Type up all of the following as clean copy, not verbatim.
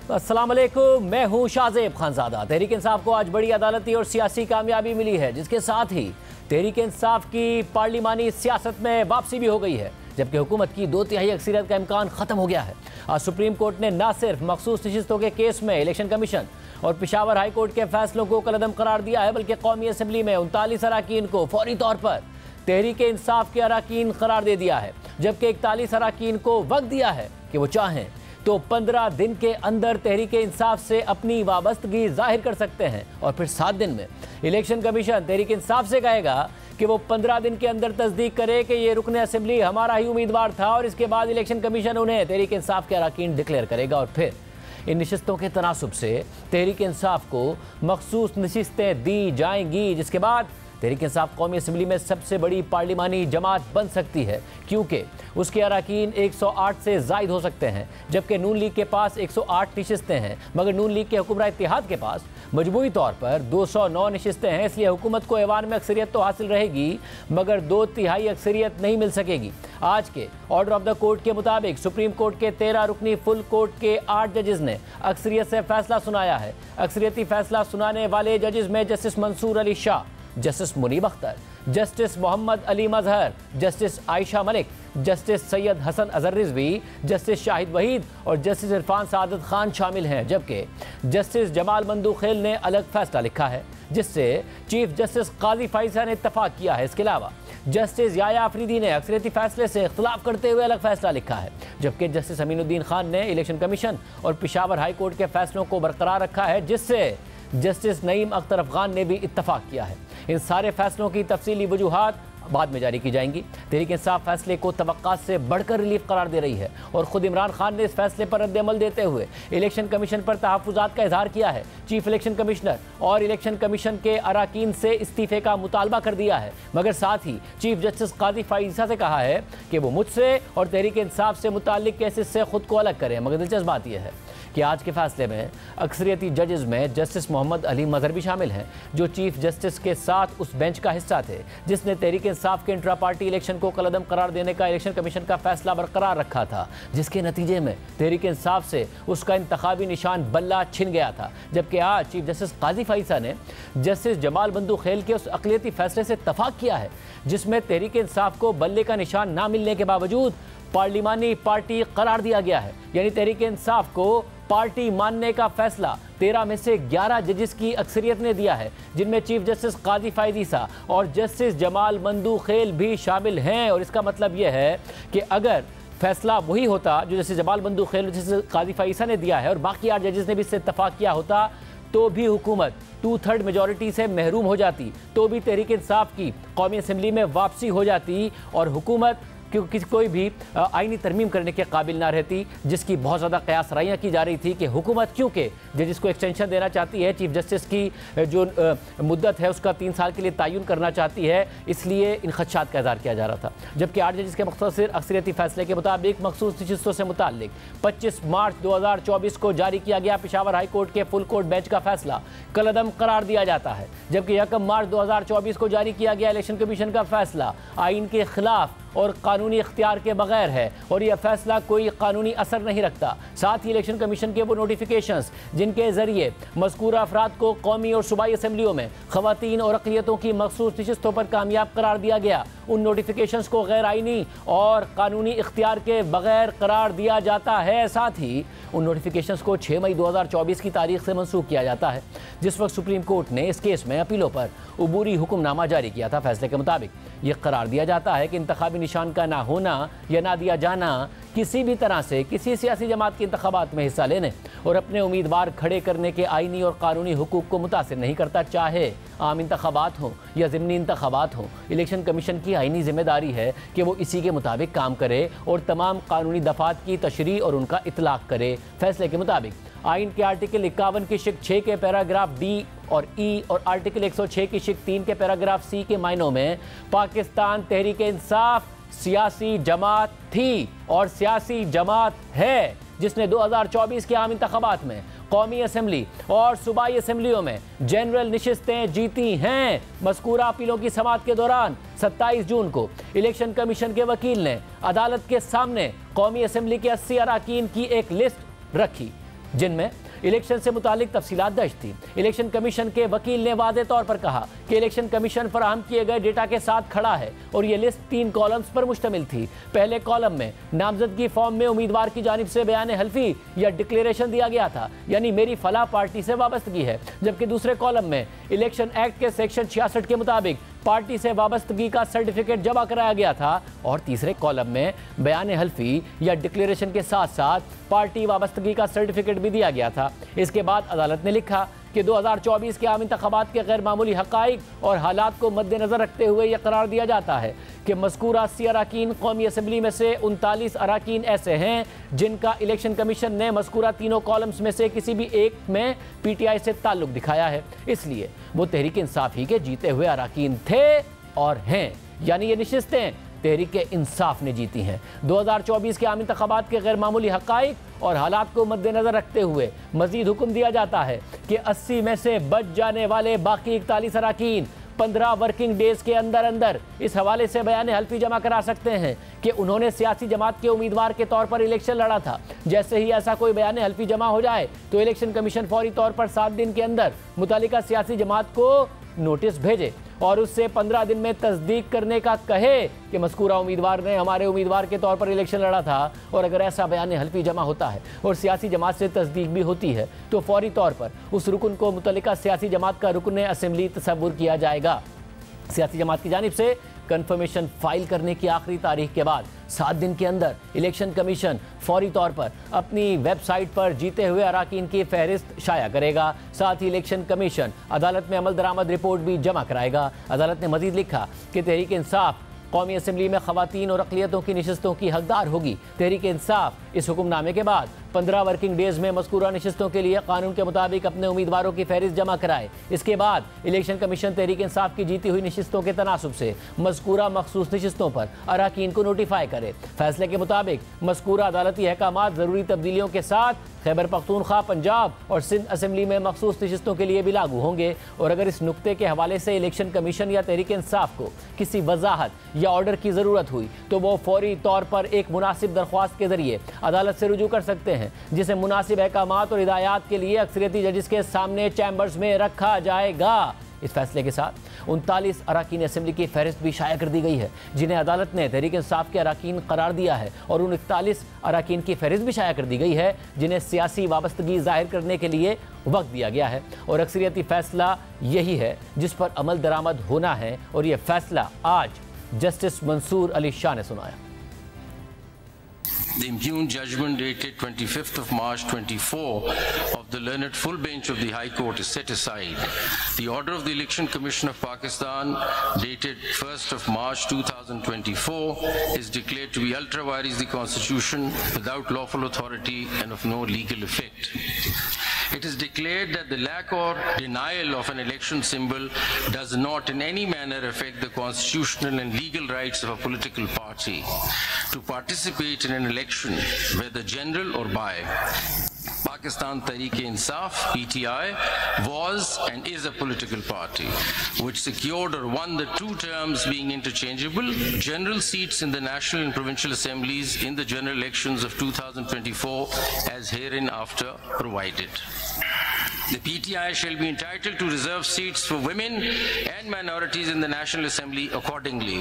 अस्सलाम वालेकुम, मैं हूं शाहजेब खानजादा। तहरीक इंसाफ को आज बड़ी अदालती और सियासी कामयाबी मिली है, जिसके साथ ही तहरीक इंसाफ की पार्लिमानी सियासत में वापसी भी हो गई है, जबकि हुकूमत की 2/3 अक्सरियत का इम्कान खत्म हो गया है। आज सुप्रीम कोर्ट ने न सिर्फ मखसूस नशिस्तों के केस में इलेक्शन कमीशन और पेशावर हाई कोर्ट के फैसलों को कलअदम करार दिया है, बल्कि कौमी असम्बली में 39 अराकीन को फौरी तौर पर तहरीक इंसाफ के अराकीन करार दे दिया है, जबकि 41 अराकीन को वक्त दिया है कि वो चाहें तो 15 दिन के अंदर तहरीक इंसाफ से अपनी वाबस्तगी जाहिर कर सकते हैं, और फिर 7 दिन में इलेक्शन कमीशन तहरीक इंसाफ से कहेगा कि वो 15 दिन के अंदर तस्दीक करे कि ये रुकन असेंबली हमारा ही उम्मीदवार था, और इसके बाद इलेक्शन कमीशन उन्हें तहरीक इंसाफ के अराकीन डिक्लेयर करेगा। और फिर इन नशिस्तों के तनासुब से तहरीक इंसाफ को मखसूस नशिस्तें दी जाएंगी, जिसके बाद तहरीक इंसाफ कौमी असम्बली में सबसे बड़ी पार्लिमानी जमात बन सकती है, क्योंकि उसके अराकीन 108 से ज़ायद हो सकते हैं, जबकि नून लीग के पास 108 नशिस्तें हैं, मगर नून लीग के हुक्मरान इत्तेहाद के पास मजमूई तौर पर 209 नशिस्तें हैं। इसलिए हुकूमत को ऐवान में अक्सरियत तो हासिल रहेगी, मगर 2/3 अक्सरियत नहीं मिल सकेगी। आज के ऑर्डर ऑफ द कोर्ट के मुताबिक सुप्रीम कोर्ट के 13 रुकनी फुल कोर्ट के 8 जजेस ने अक्सरियत से फैसला सुनाया है। अक्सरियती फैसला सुनाने वाले जजेस में justice Mansoor Ali Shah, justice Munib Akhtar, justice Mohammad Ali Mazhar, justice Ayesha Malik, justice Syed Hasan Azhar Rizvi, justice Shahid Waheed और जस्टिस इरफान सादत खान शामिल हैं, जबकि जस्टिस जमाल मंदूखेल ने अलग फैसला लिखा है, जिससे चीफ जस्टिस काजी फाइजा ने इत्तफाक किया है। इसके अलावा जस्टिस याया अफरीदी ने अक्सरियती फैसले से इख्तलाफ करते हुए अलग फैसला लिखा है, जबकि जस्टिस अमीनुद्दीन खान ने इलेक्शन कमीशन और पेशावर हाई कोर्ट के फैसलों को बरकरार रखा है, जिससे जस्टिस नईम अख्तर अफगान ने भी इत्तफाक किया है। इन सारे फैसलों की तफसीली वजूहात बाद में जारी की जाएंगी। तहरीक इंसाफ फैसले को तवक्कात से बढ़कर रिलीफ करार दे रही है, और खुद इमरान खान ने इस फैसले पर रद्द-ए-अमल देते हुए इलेक्शन कमीशन पर तहफ़्फ़ुज़ात का इजहार किया है। चीफ इलेक्शन कमिश्नर और इलेक्शन कमीशन के अराकीन से इस्तीफे का मुतालबा कर दिया है, मगर साथ ही चीफ जस्टिस काजी फाइजा से कहा है कि वो मुझसे और तहरीक इंसाफ से मुताल्लिक केसेस से खुद को अलग करें। मगर दिलचस्प बात यह है कि आज के फैसले में अक्सरियती जजेस में जस्टिस मोहम्मद अली मजहर भी शामिल हैं, जो चीफ जस्टिस के साथ उस बेंच का हिस्सा थे जिसने तहरीक इंसाफ के इंट्रा पार्टी इलेक्शन को कलअदम करार देने का इलेक्शन कमीशन का फैसला बरकरार रखा था, जिसके नतीजे में तहरीक इंसाफ से उसका इंतखाबी निशान बल्ला छिन गया था। जबकि आज चीफ जस्टिस काजी फाइजा ने जस्टिस जमाल मंदूखेल के उस अक़लियती फैसले से इत्तफाक किया है, जिसमें तहरीक इंसाफ को बल्ले का निशान ना मिलने के बावजूद पार्लिमानी पार्टी करार दिया गया है। यानी तहरीक इंसाफ को पार्टी मानने का फैसला 13 में से 11 जजेस की अक्सरियत ने दिया है, जिनमें चीफ जस्टिस काजी फाइजा और जस्टिस जमाल मंदूखेल भी शामिल हैं। और इसका मतलब यह है कि अगर फैसला वही होता जो जस्टिस जमाल मंदूखेल और जस्टिस काजी फाइजा ने दिया है और बाकी 8 जजेस ने भी इससे इत्तफाक किया होता, तो भी हुकूमत 2/3 मेजॉरिटी से महरूम हो जाती, तो भी तहरीक इंसाफ की कौमी असम्बली में वापसी हो जाती, और हुकूमत क्योंकि कोई भी आईनी तरमीम करने के काबिल ना रहती, जिसकी बहुत ज़्यादा कयास राइयाँ की जा रही थी कि हुकूमत क्योंकि जजिस को एक्सटेंशन देना चाहती है, चीफ जस्टिस की जो मुद्दत है उसका 3 साल के लिए तयन करना चाहती है, इसलिए इन खदशात का इज़हार किया जा रहा था। जबकि 8 जजिस के मुख्तसर अक्सरियती फैसले के मुताबिक मखसूस नशिस्तों से मुताल्लिक 25 मार्च 2024 को जारी किया गया पेशावर हाई कोर्ट के फुल कोर्ट बेंच का फैसला कलअदम करार दिया जाता है, जबकि 1 मार्च 2024 को जारी किया गया इलेक्शन कमीशन का फैसला आइन के खिलाफ और कानूनी इख्तियार के बगैर है, और यह फैसला कोई कानूनी असर नहीं रखता। साथ ही इलेक्शन कमीशन के वो नोटिफिकेशंस जिनके जरिए मज़कूरा अफराद को कौमी और सूबाई असम्बलियों में ख़वातीन और अक़लियतों की मखसूस नशिस्तों पर कामयाब करार दिया गया, उन नोटिफिकेशंस को गैर आइनी और कानूनी इख्तियार के बगैर करार दिया जाता है। साथ ही उन नोटिफिकेशंस को 6 मई 2024 की तारीख से मनसूख किया जाता है, जिस वक्त सुप्रीम कोर्ट ने इस केस में अपीलों पर उबूरी हुक्मनामा जारी किया था। फैसले के मुताबिक यह करार दिया जाता है कि इंतखाबी निशान का ना होना या ना दिया जाना किसी भी तरह से किसी सियासी जमात के इंतखाबात में हिस्सा लेने और अपने उम्मीदवार खड़े करने के आइनी और कानूनी हुकूक को मुतासिर नहीं करता, चाहे आम इंतखाबात हों या ज़िमनी इंतखाबात हों। इलेक्शन कमीशन की आइनी जिम्मेदारी है कि वो इसी के मुताबिक काम करे और तमाम कानूनी दफ़ात की तशरीह और उनका इतलाक़ करे। फैसले के मुताबिक आइन के आर्टिकल 51 की शिक 6 के पैराग्राफ डी और ई और आर्टिकल 106 की शिक 3 के पैराग्राफ सी के मायनों में पाकिस्तान तहरीक इंसाफ सियासी जमात थी और सियासी जमात है, जिसने 2024 के आम इंतखाबात में कौमी असम्बली और सूबाई असम्बलियों में जनरल नशिस्तें जीती हैं। मज़कूरा अपीलों की समाअत के दौरान 27 जून को इलेक्शन कमीशन के वकील ने अदालत के सामने कौमी असम्बली के 80 अरकान की एक लिस्ट रखी। जिनमें इलेक्शन से मुतालिक तफसीलात दर्ज थी। इलेक्शन कमीशन के वकील ने वाज़े तौर पर कहा कि इलेक्शन कमीशन फराहम किए गए डेटा के साथ खड़ा है और ये लिस्ट 3 कॉलम्स पर मुश्तमिल थी। पहले कॉलम में नामजदगी फॉर्म में उम्मीदवार की जानिब से बयान हल्फी या डिक्लेरेशन दिया गया था, यानी मेरी फलाह पार्टी से वाबस्तगी है, जबकि दूसरे कॉलम में इलेक्शन एक्ट के सेक्शन 66 के मुताबिक पार्टी से वाबस्तगी का सर्टिफिकेट जमा कराया गया था और तीसरे कॉलम में बयान हल्फी या डिक्लेरेशन के साथ साथ पार्टी वाबस्तगी का सर्टिफिकेट भी दिया गया था। इसके बाद अदालत ने लिखा कि 2024 के आम इंतखाबात के गैर मामूली हक़ाइक़ और हालात को मद्देनज़र रखते हुए यह करार दिया जाता है कि मज़कूरा 80 अराकीन कौमी असम्बली में से 39 अराकीन ऐसे हैं जिनका इलेक्शन कमीशन ने मज़कूरा तीनों कॉलम्स में से किसी भी एक में PTI से ताल्लुक़ दिखाया है, इसलिए वो तहरीक इंसाफ ही के जीते हुए अराकीन थे और हैं, यानी ये नशिस्तें तहरीक इंसाफ ने जीती हैं। 2024 के आम इंतखाबात के गैर मामूली हक़ाइक़ और हालात को मद्देनज़र रखते हुए मज़ीद हुक्म दिया जाता है कि 80 में से बच जाने वाले बाकी 41 अराकीन 15 वर्किंग डेज़ के अंदर अंदर इस हवाले से बयान हल्फी जमा करा सकते हैं कि उन्होंने सियासी जमात के उम्मीदवार के तौर पर इलेक्शन लड़ा था। जैसे ही ऐसा कोई बयान हल्फी जमा हो जाए तो इलेक्शन कमीशन फौरी तौर पर 7 दिन के अंदर मुतालिका सियासी जमात को नोटिस भेजे और उससे 15 दिन में तस्दीक करने का कहे कि मज़कूरा उम्मीदवार ने हमारे उम्मीदवार के तौर पर इलेक्शन लड़ा था। और अगर ऐसा बयान हल्फी जमा होता है और सियासी जमात से तस्दीक भी होती है तो फौरी तौर पर उस रुकन को मुतल्लिका सियासी जमात का रुकन असेंबली तस्वुर किया जाएगा। सियासी जमात की जानिब से कन्फर्मेशन फाइल करने की आखिरी तारीख के बाद 7 दिन के अंदर इलेक्शन कमीशन फौरी तौर पर अपनी वेबसाइट पर जीते हुए अराकीन की फहरिस्त शाया करेगा। साथ ही इलेक्शन कमीशन अदालत में अमल दरामद रिपोर्ट भी जमा कराएगा। अदालत ने मजीद लिखा कि तहरीक इंसाफ कौमी असम्बली में ख़वातीन और अक़लियतों की नशिस्तों की हकदार होगी। तहरीक इंसाफ इस हुक्मनामे के बाद 15 वर्किंग डेज़ में मज़कूरा नशिस्तों के लिए कानून के मुताबिक अपने उम्मीदवारों की फहरिस्त जमा कराए। इसके बाद इलेक्शन कमीशन तहरीक इंसाफ की जीती हुई नशिस्तों के तनासुब से मज़कूरा मखसूस नशिस्तों पर अराकीन को नोटिफाई करे। फैसले के मुताबिक मज़कूरा अदालती अहकामात ज़रूरी तब्दीलियों के साथ खैबर पख्तूनख्वा, पंजाब और सिंध असम्बली में मखसूस नशिस्तों के लिए भी लागू होंगे। और अगर इस नुक्ते के हवाले से इलेक्शन कमीशन या तहरीक इंसाफ को किसी वजाहत या ऑर्डर की ज़रूरत हुई तो वो फौरी तौर पर एक मुनासिब दरख्वास्त के ज़रिए अदालत से रुजू कर सकते हैं, जिसे मुनासिब अहकामात और हिदायत के लिए अक्सरियती जजिस के सामने चैम्बर्स में रखा जाएगा। इस फैसले के साथ 39 अराकीन असेंबली की फहरिस्त भी शाया कर दी गई है जिन्हें अदालत ने तहरीक इंसाफ के अराकीन करार दिया है और उन 41 अराकीन की फहरिस्त भी शाया कर दी गई है जिन्हें सियासी वाबस्तगी जाहिर करने के लिए वक्त दिया गया है। और अक्सरियती फैसला यही है जिस पर अमल दरामद होना है और यह फैसला आज जस्टिस मंसूर अली शाह ने सुनाया। The impugned judgment dated 25th of March 24 of the learned full bench of the High Court is set aside. The order of the Election Commission of Pakistan dated 1st of March 2024 is declared to be ultra vires the Constitution, without lawful authority and of no legal effect. It is declared that the lack or denial of an election symbol does not in any manner affect the constitutional and legal rights of a political party to participate in an election, whether general or by. Pakistan Tehreek-e-Insaf (PTI) was and is a political party which secured or won the 2 terms being interchangeable general seats in the national and provincial assemblies in the general elections of 2024 as hereinafter provided. The PTI shall be entitled to reserve seats for women and minorities in the National Assembly accordingly.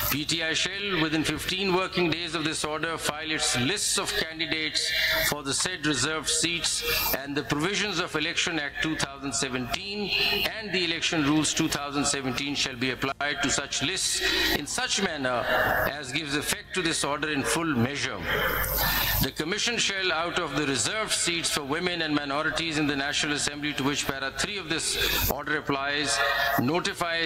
PTI shall, within 15 working days of this order, file its lists of candidates for the said reserved seats, and the provisions of Election Act 2017 and the Election Rules 2017 shall be applied to such lists in such manner as gives effect to this order in full measure. The Commission shall, out of the reserved seats for women and minorities in the National Assembly to which para 3 of this order applies, notify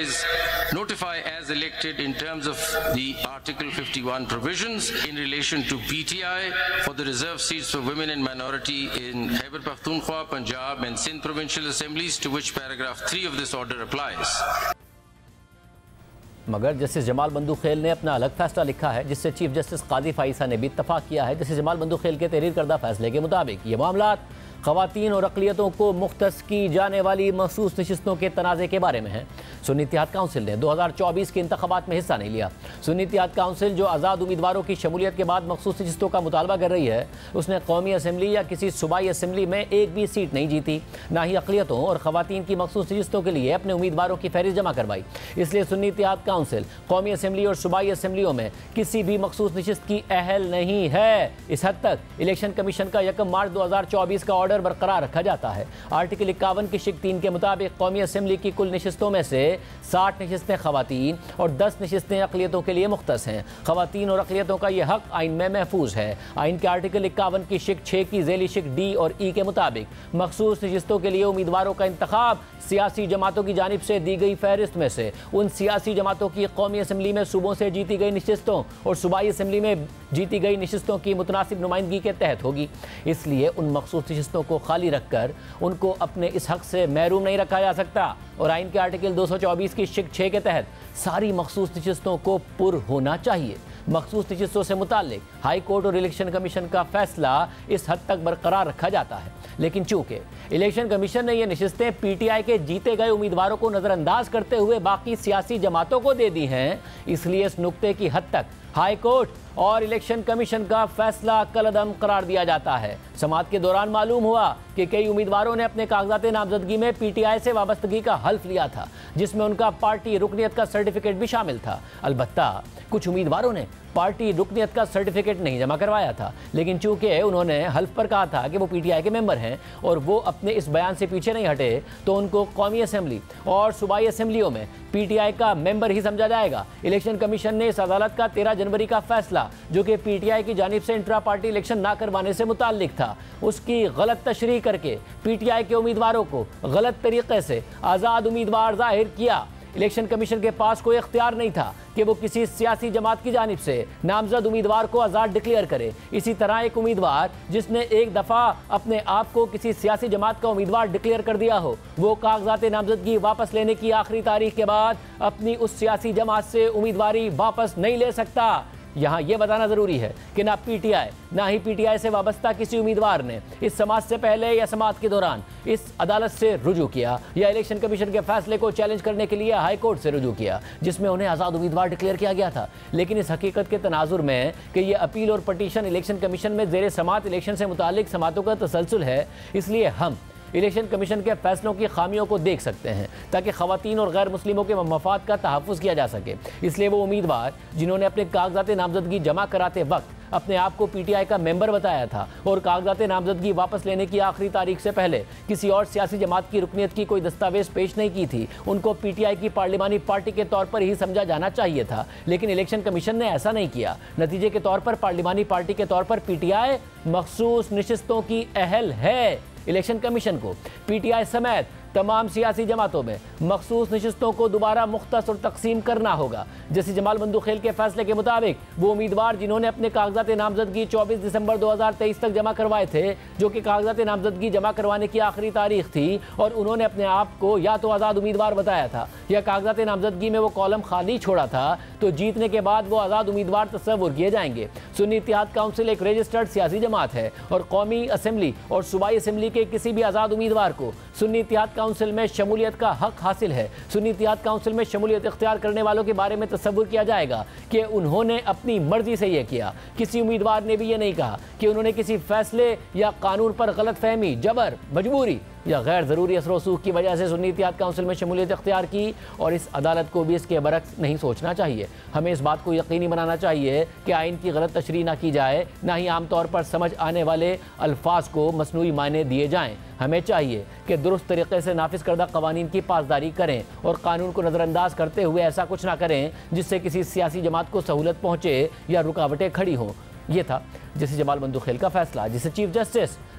as elected in terms of the Article 51 provisions in relation to PTI for the reserved seats for women and minority in Khyber Pakhtunkhwa, Punjab and Sindh provincial assemblies to which paragraph 3 of this order applies. मगर justice Jamal बंदूखेल ने अपना अलग फैसला लिखा है जिससे chief justice काजी फाइसा ने भी इत्तफाक किया है। जस्टिस जमाल बंदूखेल के तहरीर करदा फैसले के मुताबिक ये मामला खवातीन और अक़लियतों को मुख्तस की जाने वाली मखसूस नशिस्तों के तनाज़े के बारे में है। सुन्नी इत्तेहाद काउंसिल ने 2024 के इंतखाबात में हिस्सा नहीं लिया। सुन्नी इत्तेहाद काउंसिल जो आज़ाद उम्मीदवारों की शमूलियत के बाद मखसूस नशिस्तों का मुतालबा कर रही है, उसने कौमी असम्बली या किसी सूबाई असम्बली में एक भी सीट नहीं जीती, ना ही अक़लियतों और खवातीन की मखसूस नशिस्तों के लिए अपने उम्मीदवारों की फहरिस्त जमा करवाई। इसलिए सुन्नी इत्तेहाद काउंसिल कौमी असम्बली और सूबाई असम्बलियों में किसी भी मखसूस नशिस्त की अहल नहीं है। इस हद तक इलेक्शन कमीशन का 1 मार्च 2024 का ऑर्डर बरकरार रखा जाता है। आर्टिकल 51 की शिक 3 के मुताबिक कौमी असम्बली की कुल नशिस्तों में से 60 नशिस्तें खवातीन और 10 नशिस्तें अक़लियतों के लिए मुख्तस हैं। खवातीन और अक़लियतों का यह हक आइन में महफूज है। आइन के आर्टिकल 51 की शिक 6 की ज़ेली शिक डी और ई के मुताबिक मखसूस नशिस्तों के लिए उम्मीदवारों का इंतखाब सियासी जमातों की जानिब से दी गई फहरिस्त में से उन सियासी जमातों की कौमी असम्बली में सूबों से जीती गई नशिस्तों और सूबाई असम्बली में जीती गई नशिस्तों की मुतनासिब नुमाइंदगी के तहत होगी। इसलिए उन मखसूस नशिस्तों को खाली रखकर उनको अपने इस हक से महरूम नहीं रखा जा सकता और आइन के आर्टिकल 224 की शिक 6 के तहत सारी मखसूस नशिस्तों को पुर होना चाहिए। मखसूस नशिस्तों से मुताल्लिक हाई कोर्ट और इलेक्शन कमीशन का फैसला इस हद तक बरकरार रखा जाता है, लेकिन चूंकि इलेक्शन कमीशन ने ये नशिस्तें पीटीआई के जीते गए उम्मीदवारों को नज़रअंदाज करते हुए बाकी सियासी जमातों को दे दी हैं, इसलिए इस नुक्ते की हद तक हाई कोर्ट और इलेक्शन कमीशन का फैसला कलअदम करार दिया जाता है। समाअत के दौरान मालूम हुआ कि कई उम्मीदवारों ने अपने कागजात नामजदगी में पीटीआई से वाबस्तगी का हल्फ लिया था, जिसमें उनका पार्टी रुकनियत का सर्टिफिकेट भी शामिल था। अलबत्ता कुछ उम्मीदवारों ने पार्टी रुकनियत का सर्टिफिकेट नहीं जमा करवाया था, लेकिन चूंकि उन्होंने हल्फ पर कहा था कि वो पीटीआई के मेंबर हैं और वो अपने इस बयान से पीछे नहीं हटे, तो उनको कौमी असम्बली और सूबाई असम्बलियों में पीटीआई का मेंबर ही समझा जाएगा। इलेक्शन कमीशन ने इस अदालत का 13 जनवरी का फैसला, जो कि पीटीआई की जानिब से इंट्रा पार्टी इलेक्शन ना करवाने से मुताल्लिक था, उसकी गलत तशरीह करके पीटीआई के उम्मीदवारों को गलत तरीके से आज़ाद उम्मीदवार जाहिर किया। इलेक्शन कमीशन के पास कोई इख्तियार नहीं था कि वो किसी सियासी जमात की जानिब से नामजद उम्मीदवार को आज़ाद डिक्लेयर करे। इसी तरह एक उम्मीदवार जिसने एक दफ़ा अपने आप को किसी सियासी जमात का उम्मीदवार डिक्लेयर कर दिया हो, वो कागजात नामजदगी वापस लेने की आखिरी तारीख के बाद अपनी उस सियासी जमात से उम्मीदवारी वापस नहीं ले सकता। यहाँ ये बताना ज़रूरी है कि ना पीटीआई ना ही पीटीआई से वाबस्ता किसी उम्मीदवार ने इस समाअत से पहले या समाअत के दौरान इस अदालत से रुजू किया या इलेक्शन कमीशन के फैसले को चैलेंज करने के लिए हाई कोर्ट से रुजू किया, जिसमें उन्हें आज़ाद उम्मीदवार डिक्लेयर किया गया था। लेकिन इस हकीकत के तनाजुर में कि ये अपील और पटिशन इलेक्शन कमीशन में ज़ेर समाअत इलेक्शन से मुतालिक समाअतों का तसलसल है, इसलिए हम इलेक्शन कमीशन के फैसलों की खामियों को देख सकते हैं ताकि खवातीन और गैर मुस्लिमों के मफाद का तहफ़्फ़ुज़ किया जा सके। इसलिए वो उम्मीदवार जिन्होंने अपने कागजात नामजदगी जमा कराते वक्त अपने आप को पीटीआई का मेंबर बताया था और कागजात नामजदगी वापस लेने की आखिरी तारीख से पहले किसी और सियासी जमात की रुकनियत की कोई दस्तावेज पेश नहीं की थी, उनको पीटीआई की पार्लिमानी पार्टी के तौर पर ही समझा जाना चाहिए था। लेकिन इलेक्शन कमीशन ने ऐसा नहीं किया। नतीजे के तौर पर पार्लिमानी पार्टी के तौर पर पीटीआई मखसूस नशिस्तों की अहल है। इलेक्शन कमीशन को पीटीआई समेत तमाम सियासी जमातों में मखसूस नशिस्तों को दोबारा मुख्तस और तकसीम करना होगा। जैसे जमाल बंदूखेल के फैसले के मुताबिक वो उम्मीदवार जिन्होंने अपने कागजात नामजदगी 24 दिसंबर 2023 तक जमा करवाए थे, जो कि कागजात नामजदगी जमा करवाने की आखिरी तारीख थी, और उन्होंने अपने आप को या तो आज़ाद उम्मीदवार बताया था या कागजात नामजदगी में वो कॉलम खाली छोड़ा था, तो जीतने के बाद वो आज़ाद उम्मीदवार तस्वुर किए जाएंगे। सुन्नी इत्तेहाद काउंसिल एक रजिस्टर्ड सियासी जमात है और कौमी असम्बली और सूबाई असम्बली के किसी भी आज़ाद उम्मीदवार को सुन्नी इत्तेहाद काउंसिल में शमूलियत का हक हासिल है। सुन्नी इत्तेहाद काउंसिल में शमूलियत इख्तियार करने वालों के बारे में तस्वुर किया जाएगा कि उन्होंने अपनी मर्जी से यह किया। किसी उम्मीदवार ने भी ये नहीं कहा कि उन्होंने किसी फैसले या कानून पर गलत फहमी, जबर, मजबूरी या गैर ज़रूरी असर वसूख की वजह से सुन्नी इत्तेहाद काउंसिल में शमूलियत इख्तियार की, और इस अदालत को भी इसके बरक्स नहीं सोचना चाहिए। हमें इस बात को यकीनी बनाना चाहिए कि आइन की गलत तशरीह ना की जाए, ना ही आम तौर पर समझ आने वाले अल्फाज को मसनूई मायने दिए जाएँ। हमें चाहिए कि दुरुस्त तरीके से नाफिज करदा कवानीन की पासदारी करें और कानून को नज़रअंदाज करते हुए ऐसा कुछ ना करें जिससे किसी सियासी जमात को सहूलत पहुँचे या रुकावटें खड़ी हों। ये था जैसे जमाल बंदूखेल का फैसला, जिसे चीफ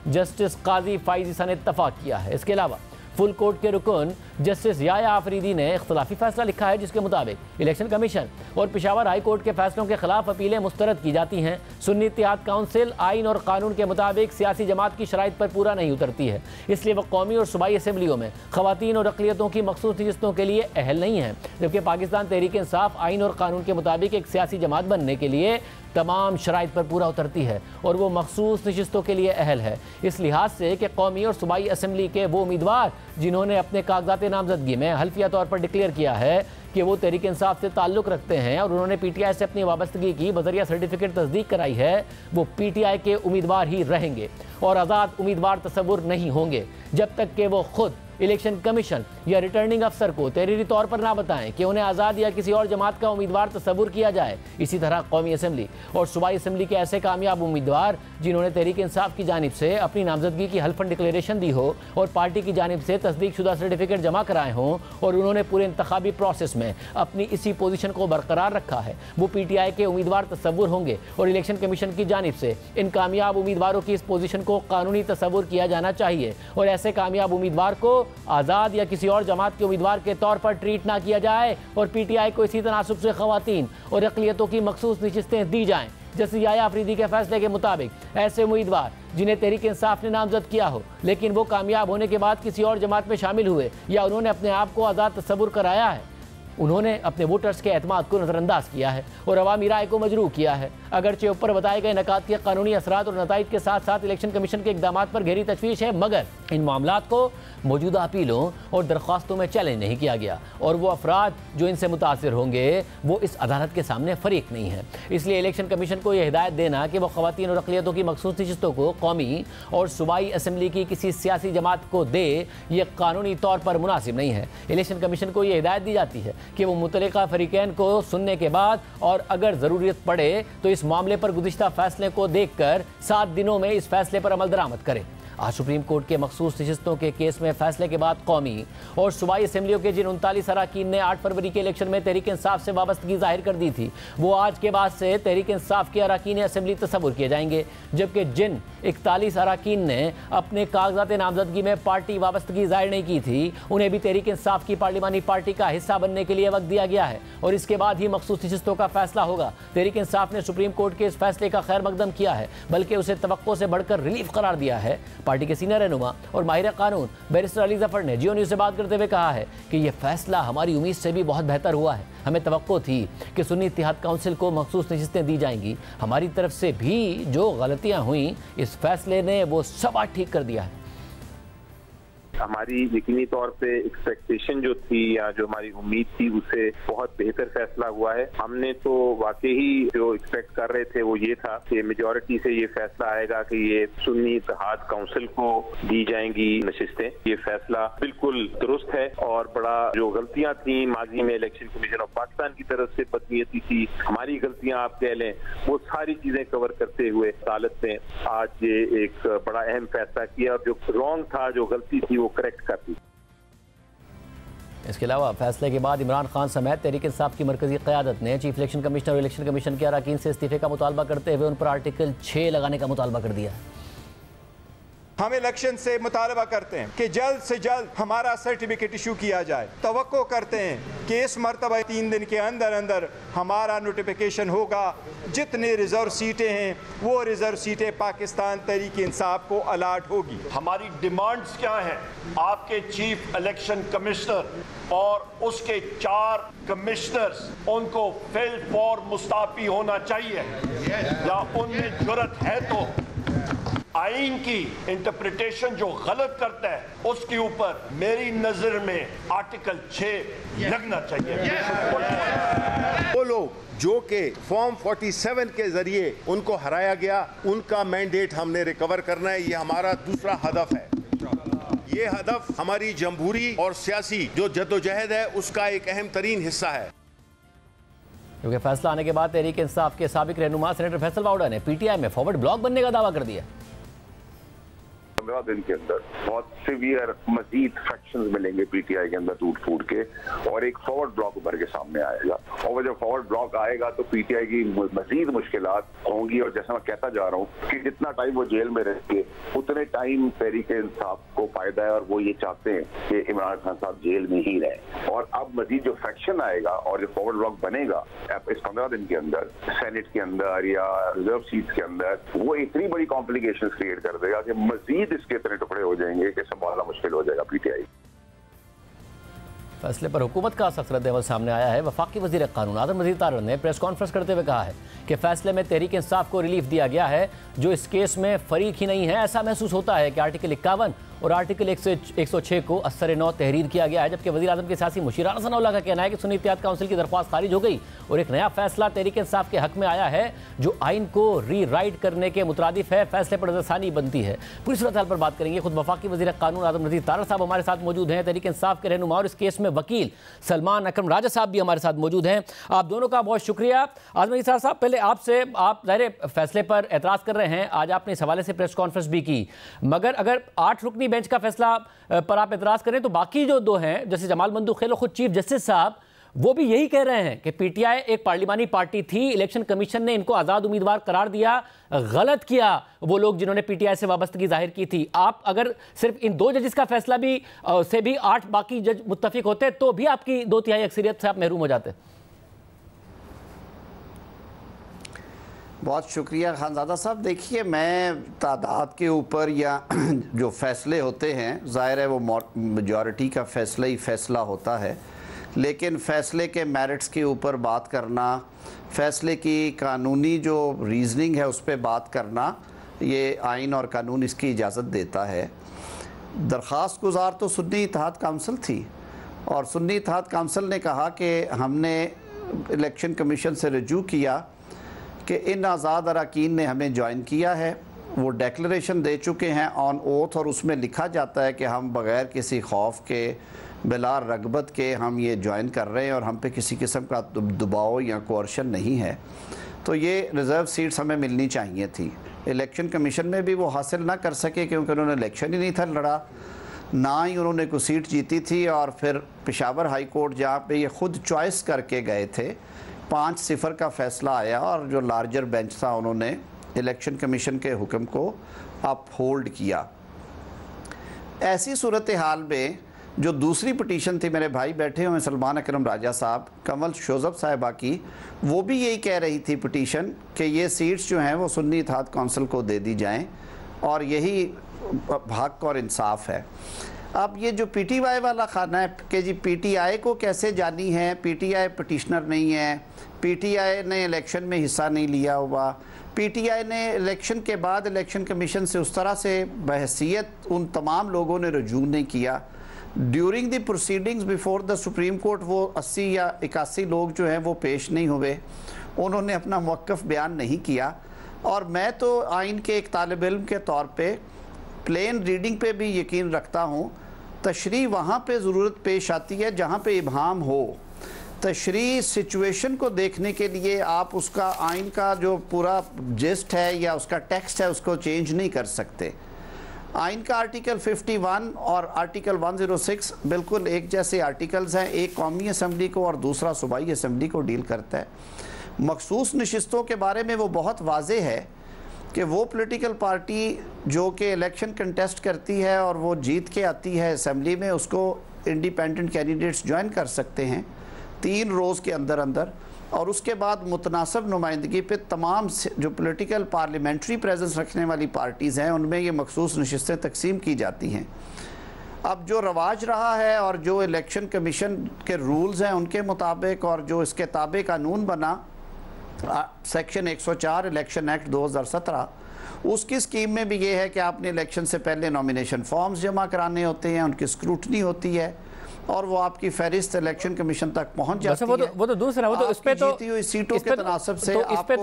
जस्टिस काजी फाइज ईसा ने इत्तफाक किया है। इसके अलावा फुल कोर्ट के रुकन जस्टिस याया आफरीदी ने इख्तलाफी फैसला लिखा है, जिसके मुताबिक इलेक्शन कमीशन और पेशावर हाई कोर्ट के फैसलों के खिलाफ अपीलें मुस्तरद की जाती हैं। सुन्नी इत्तेहाद काउंसिल आइन और कानून के मुताबिक सियासी जमात की शराइत पर पूरा नहीं उतरती है, इसलिए वह कौमी और सूबाई असम्बलियों में खवातीन और अक़लियतों की मखसूस नशिस्तों के लिए अहल नहीं है, जबकि पाकिस्तान तहरीक इंसाफ आइन और कानून के मुताबिक एक सियासी जमात बनने के लिए तमाम शराइत पर पूरा उतरती है और वो मखसूस नशिस्तों के लिए अहल है। इस लिहाज से कि कौमी और सूबाई असम्बली के वो उम्मीदवार जिन्होंने अपने कागजात नामजदगी में हल्फिया तौर पर डिक्लेयर किया है कि वो तहरीक इंसाफ से ताल्लुक़ रखते हैं और उन्होंने PTI से अपनी वाबस्तगी की बजरिया सर्टिफिकेट तस्दीक कराई है, वो PTI के उम्मीदवार ही रहेंगे और आज़ाद उम्मीदवार तस्वुर नहीं होंगे जब तक कि वो खुद इलेक्शन कमीशन या रिटर्निंग अफसर को तहरीरी तौर पर ना बताएं कि उन्हें आज़ाद या किसी और जमात का उम्मीदवार तस्वुर किया जाए। इसी तरह कौमी असम्बली और सूबाई असम्बली के ऐसे कामयाब उम्मीदवार जिन्होंने तहरीक इंसाफ की जानिब से अपनी नामजदगी की हल्फन डिक्लेरेशन दी हो और पार्टी की जानिब से तस्दीक शुदा सर्टिफिकेट जमा कराए हों और उन्होंने पूरे इंतखाबी प्रोसेस में अपनी इसी पोजीशन को बरकरार रखा है, वो PTI के उम्मीदवार तस्वुर होंगे और इलेक्शन कमीशन की जानिब से इन कामयाब उम्मीदवारों की इस पोजीशन को कानूनी तस्वुर किया जाना चाहिए और ऐसे कामयाब उम्मीदवार को आज़ाद या किसी और जमात के उम्मीदवार के तौर पर ट्रीट ना किया जाए और PTI को इसी तनासुब से खवातीन और अक़लियतों की मखसूस नशिस्तें दी जाएँ। जस्टिस याया आफरीदी के फैसले के मुताबिक ऐसे उम्मीदवार जिन्हें तहरीक इंसाफ ने नामजद किया हो लेकिन वो कामयाब होने के बाद किसी और जमात में शामिल हुए या उन्होंने अपने आप को आज़ाद तस्वुर कराया है, उन्होंने अपने वोटर्स के एतमाद को नज़रअंदाज किया है और अवामी राय को मजरूह किया है। अगरचे ऊपर बताए गए नकात के कानूनी असरात और नताइज के साथ साथ इलेक्शन कमीशन के इक़दामात पर गहरी तशवीश है, मगर इन मामलात को मौजूदा अपीलों और दरख्वास्तों में चैलेंज नहीं किया गया और वो अफराद जो इनसे मुतासिर होंगे वो इस अदालत के सामने फरीक नहीं है। इसलिए इलेक्शन कमीशन को यह हिदायत देना कि वह खवातीन और अक़लियतों की मखसूस नशिस्तों को कौमी और सूबाई असम्बली की किसी सियासी जमात को दे, ये कानूनी तौर पर मुनासिब नहीं है। इलेक्शन कमीशन को यह हिदायत दी जाती है कि वो मुतल्लिका फरीकैन को सुनने के बाद और अगर ज़रूरत पड़े तो इस मामले पर गुज़िश्ता फैसले को देखकर 7 दिनों में इस फैसले पर अमल दरामद करे। आज सुप्रीम कोर्ट के मखसूस नशिस्तों के केस में फैसले के बाद कौमी और सूबाई असम्बलियों के जिन 39 अराकीन ने 8 फरवरी के इलेक्शन में तहरीक इंसाफ से वाबस्तगी जाहिर कर दी थी, वो आज के बाद से तहरीक इंसाफ के अराकीन असम्बली तस्वुर किए जाएंगे, जबकि जिन 41 अराकीन ने अपने कागजात नामजदगी में पार्टी वाबस्तगी जाहिर नहीं की थी उन्हें भी तहरीक इंसाफ की पार्लिमानी पार्टी का हिस्सा बनने के लिए वक्त दिया गया है और इसके बाद ही मखसूस नशिस्तों का फैसला होगा। तहरीक इंसाफ ने सुप्रीम कोर्ट के इस फैसले का खैर मकदम किया है, बल्कि उसे तवक्को से बढ़कर रिलीफ करार दिया है। पार्टी के सीनियर रहनुमा और माहिर कानून बैरिस्टर अली जफर ने जियो न्यूज़ से बात करते हुए कहा है कि यह फैसला हमारी उम्मीद से भी बहुत बेहतर हुआ है। हमें तवक्को थी कि सुन्नी इत्तेहाद काउंसिल को मखसूस नशिस्तें दी जाएंगी, हमारी तरफ से भी जो गलतियां हुई इस फैसले ने वो सब आज ठीक कर दिया है। हमारी यकीनी तौर पे एक्सपेक्टेशन जो थी या जो हमारी उम्मीद थी उससे बहुत बेहतर फैसला हुआ है। हमने तो वाकई जो एक्सपेक्ट कर रहे थे वो ये था कि मेजॉरिटी से ये फैसला आएगा कि ये सुन्नी इत्तेहाद काउंसिल को दी जाएंगी नशिस्तें। ये फैसला बिल्कुल दुरुस्त है और बड़ा जो गलतियां थी माजी में इलेक्शन कमीशन ऑफ पाकिस्तान की तरफ से बदनीयती थी, हमारी गलतियां आप कह लें, वो सारी चीजें कवर करते हुए अदालत ने आज ये एक बड़ा अहम फैसला किया और जो रॉन्ग था, जो गलती थी वो करेक्ट कर दी। इसके अलावा फैसले के बाद इमरान खान समेत तहरीक इंसाफ की मरकजी क़यादत ने चीफ इलेक्शन कमिश्नर और इलेक्शन कमीशन के अराकीन से इस्तीफे का मुतालबा करते हुए उन पर आर्टिकल 6 लगाने का मुतालबा कर दिया। हम इलेक्शन से मुतालबा करते हैं कि जल्द से जल्द हमारा सर्टिफिकेट इशू किया जाए। तवक्को करते हैं कि इस मरतबा 3 दिन के अंदर अंदर हमारा नोटिफिकेशन होगा। जितने रिजर्व सीटें हैं वो रिजर्व सीटें पाकिस्तान तहरीक इंसाफ को अलाट होगी। हमारी डिमांड्स क्या हैं? आपके चीफ इलेक्शन कमिश्नर और उसके 4 कमिश्नर्स, उनको फिल फॉर मुस्ताफी होना चाहिए या उनमें जुर्रत है तो आइन की इंटरप्रिटेशन जो गलत करता है उसके ऊपर मेरी नजर में आर्टिकल 6 लगना चाहिए। वो लोग जो कि फॉर्म 47 के जरिए उनको हराया गया, उनका मैंडेट हमने रिकवर करना है। ये हमारा दूसरा हदफ है। ये हदफ हमारी जमहूरी और सियासी जो जद्दोजहद है उसका एक अहम तरीन हिस्सा है। क्योंकि फैसला आने के बाद तहरीक इंसाफ के साबिक रहनुमा सेनेटर फैसल वाउडा ने PTI में फॉरवर्ड ब्लॉक बनने का दावा कर दिया। 15 दिन के अंदर बहुत सीवियर मजीद फ्रैक्शंस मिलेंगे पीटीआई के अंदर टूट फूट के, और एक फॉरवर्ड ब्लॉक उभर के सामने आएगा। और वो जब फॉरवर्ड ब्लॉक आएगा तो पीटीआई की मजीद मुश्किलात होंगी। और जैसा मैं कहता जा रहा हूँ कि जितना टाइम वो जेल में रहेंगे उतने टाइम तहरीक इंसाफ को फायदा है, और वो ये चाहते हैं कि इमरान खान साहब जेल में ही रहें। और अब मजीद जो फ्रैक्शन आएगा और जो फॉरवर्ड ब्लॉक बनेगा इस 15 दिन के अंदर सेनेट के अंदर या रिजर्व सीट्स के अंदर, वो इतनी बड़ी कॉम्प्लिकेशंस क्रिएट कर देगा कि मजीद इसके इतने टुकड़े हो जाएंगे कि संभालना मुश्किल हो जाएगा पीटीआई। फैसले पर हुकूमत का सख्त रद्द-ए-अमल सामने आया है। वफाकी वज़ीर क़ानून आदम मजीद तारड़ ने प्रेस कॉन्फ्रेंस करते हुए कहा है कि फैसले में तहरीक इंसाफ को रिलीफ दिया गया है, जो इस केस में फरीक ही नहीं है। ऐसा महसूस होता है कि आर्टिकल 51 और आर्टिकल 106 को असर नौ तहरीर किया गया है। जबकि वज़ीर आज़म के सियासी मुशीर राना सनाउल्लाह का कहना है कि सुन्नी इत्तेहाद काउंसिल की दरख्वास्त खारिज हो गई और एक नया फैसला तहरीक इंसाफ के हक में आया है, जो आइन को री राइट करने के मुतरादिफ है। फैसले पर नज़रसानी बनती है। पूरी सूरत हाल पर बात करेंगे। खुद वफाकी वज़ीर क़ानून आदम मजीद तारड़ साहब हमारे साथ मौजूद हैं, तहरीक इंसाफ के रहनुमा, और इस केस में वकील सलमान अकरम राजा साहब भी हमारे साथ मौजूद हैं। आप दोनों का बहुत शुक्रिया। आज़म मजीद साहब, पहले आपसे, आप ज़ाहिर फैसले पर एतराज़ कर रहे हैं, आज आपने इस हवाले से प्रेस कॉन्फ्रेंस भी की, मगर अगर 8 रुकनी बेंच का फैसला पर आप एतराज़ करें तो बाकी जो 2 हैं, जैसे जमाल मंदूखेल और खुद चीफ जस्टिस साहब, वो भी यही कह रहे हैं कि पीटीआई एक पार्लिमानी पार्टी थी, इलेक्शन कमीशन ने इनको आज़ाद उम्मीदवार करार दिया, गलत किया वो लोग जिन्होंने पीटीआई से वाबस्तगी जाहिर की थी। आप अगर सिर्फ इन 2 जजेस का फैसला भी से भी 8 बाकी जज मुत्तफिक होते तो भी आपकी 2/3 अक्सरियत से आप महरूम हो जाते। बहुत शुक्रिया खानज़ादा साहब। देखिए, मैं तादाद के ऊपर या जो फ़ैसले होते हैं, ज़ाहिर है वो मेजॉरिटी का फ़ैसला ही फ़ैसला होता है, लेकिन फ़ैसले के मेरिट्स के ऊपर बात करना, फ़ैसले की कानूनी जो रीज़निंग है उस पर बात करना, ये आइन और कानून इसकी इजाज़त देता है। दरख्वास्त गुज़ार तो सुन्नी इत्तेहाद काउंसिल थी, और सुन्नी इत्तेहाद काउंसिल ने कहा कि हमने इलेक्शन कमीशन से रजू किया कि इन आज़ाद अरकान ने हमें ज्वाइन किया है, वो डेक्लरेशन दे चुके हैं ऑन ओथ, और उसमें लिखा जाता है कि हम बग़ैर किसी खौफ के, बिला रगबत के हम ये ज्वाइन कर रहे हैं और हम पे किसी किस्म का दबाव या कोर्शन नहीं है। तो ये रिज़र्व सीट्स हमें मिलनी चाहिए थी। इलेक्शन कमीशन में भी वो हासिल ना कर सके क्योंकि उन्होंने इलेक्शन ही नहीं था लड़ा, ना ही उन्होंने कोई सीट जीती थी। और फिर पेशावर हाई कोर्ट जहाँ पे ये ख़ुद चॉइस करके गए थे, 5-0 का फ़ैसला आया, और जो लार्जर बेंच था उन्होंने इलेक्शन कमीशन के हुक्म को अपहोल्ड किया। ऐसी सूरत हाल में जो दूसरी पिटीशन थी, मेरे भाई बैठे हुए सलमान अकरम राजा साहब, कमल शोज़ब साहिबा की, वो भी यही कह रही थी पिटीशन कि ये सीट्स जो हैं वो सुन्नी इत्तेहाद काउंसिल को दे दी जाएं, और यही हक और इंसाफ है। अब ये जो पीटीआई वाला खाना है कि जी पीटीआई को कैसे जानी है, पीटीआई पिटिशनर नहीं है, पीटीआई ने इलेक्शन में हिस्सा नहीं लिया हुआ, पीटीआई ने इलेक्शन के बाद इलेक्शन कमीशन से उस तरह से बहसीत उन तमाम लोगों ने रजू नहीं किया। During the proceedings before the supreme court वो 80 या 81 लोग जो हैं वो पेश नहीं हुए, उन्होंने अपना मौक़िफ़ बयान नहीं किया। और मैं तो आइन के एक तालिब इल्म के तौर पे प्लेन रीडिंग पे भी यकीन रखता हूँ। तशरीह वहाँ पे ज़रूरत पेश आती है जहाँ पे इबहाम हो। तशरीह सिचुएशन को देखने के लिए आप उसका आइन का जो पूरा जिस्ट है या उसका टेक्स्ट है उसको चेंज नहीं कर सकते। आइन का आर्टिकल 51 और आर्टिकल 106 बिल्कुल एक जैसे आर्टिकल्स हैं, एक कौमी असम्बली को और दूसरा सूबाई असम्बली को डील करता है। मखसूस नशिस्तों के बारे में वो बहुत वाज़े है कि वो पॉलिटिकल पार्टी जो कि इलेक्शन कंटेस्ट करती है और वो जीत के आती है असम्बली में, उसको इंडिपेंडेंट कैंडिडेट्स ज्वाइन कर सकते हैं 3 रोज़ के अंदर अंदर, और उसके बाद मुतनासिब नुमाइंदगी पे तमाम जो पॉलिटिकल पार्लियामेंट्री प्रेजेंस रखने वाली पार्टीज़ हैं उनमें ये मखसूस नशिस्तें तकसीम की जाती हैं। अब जो रवाज रहा है और जो इलेक्शन कमीशन के रूल्स हैं उनके मुताबिक, और जो इसके ताबे कानून बना सेक्शन 104 इलेक्शन एक्ट 2017, उसकी स्कीम में भी ये है कि आपने इलेक्शन से पहले नॉमिनेशन फॉर्म्स जमा कराने होते हैं, उनकी स्क्रूटनी होती है, और वो आपकी फहरिस्त इलेक्शन कमीशन तक पहुंच जाती है। वो तो दूसरा, वो तो इस पे तो जीती हुई सीटों के तनासब से इसमें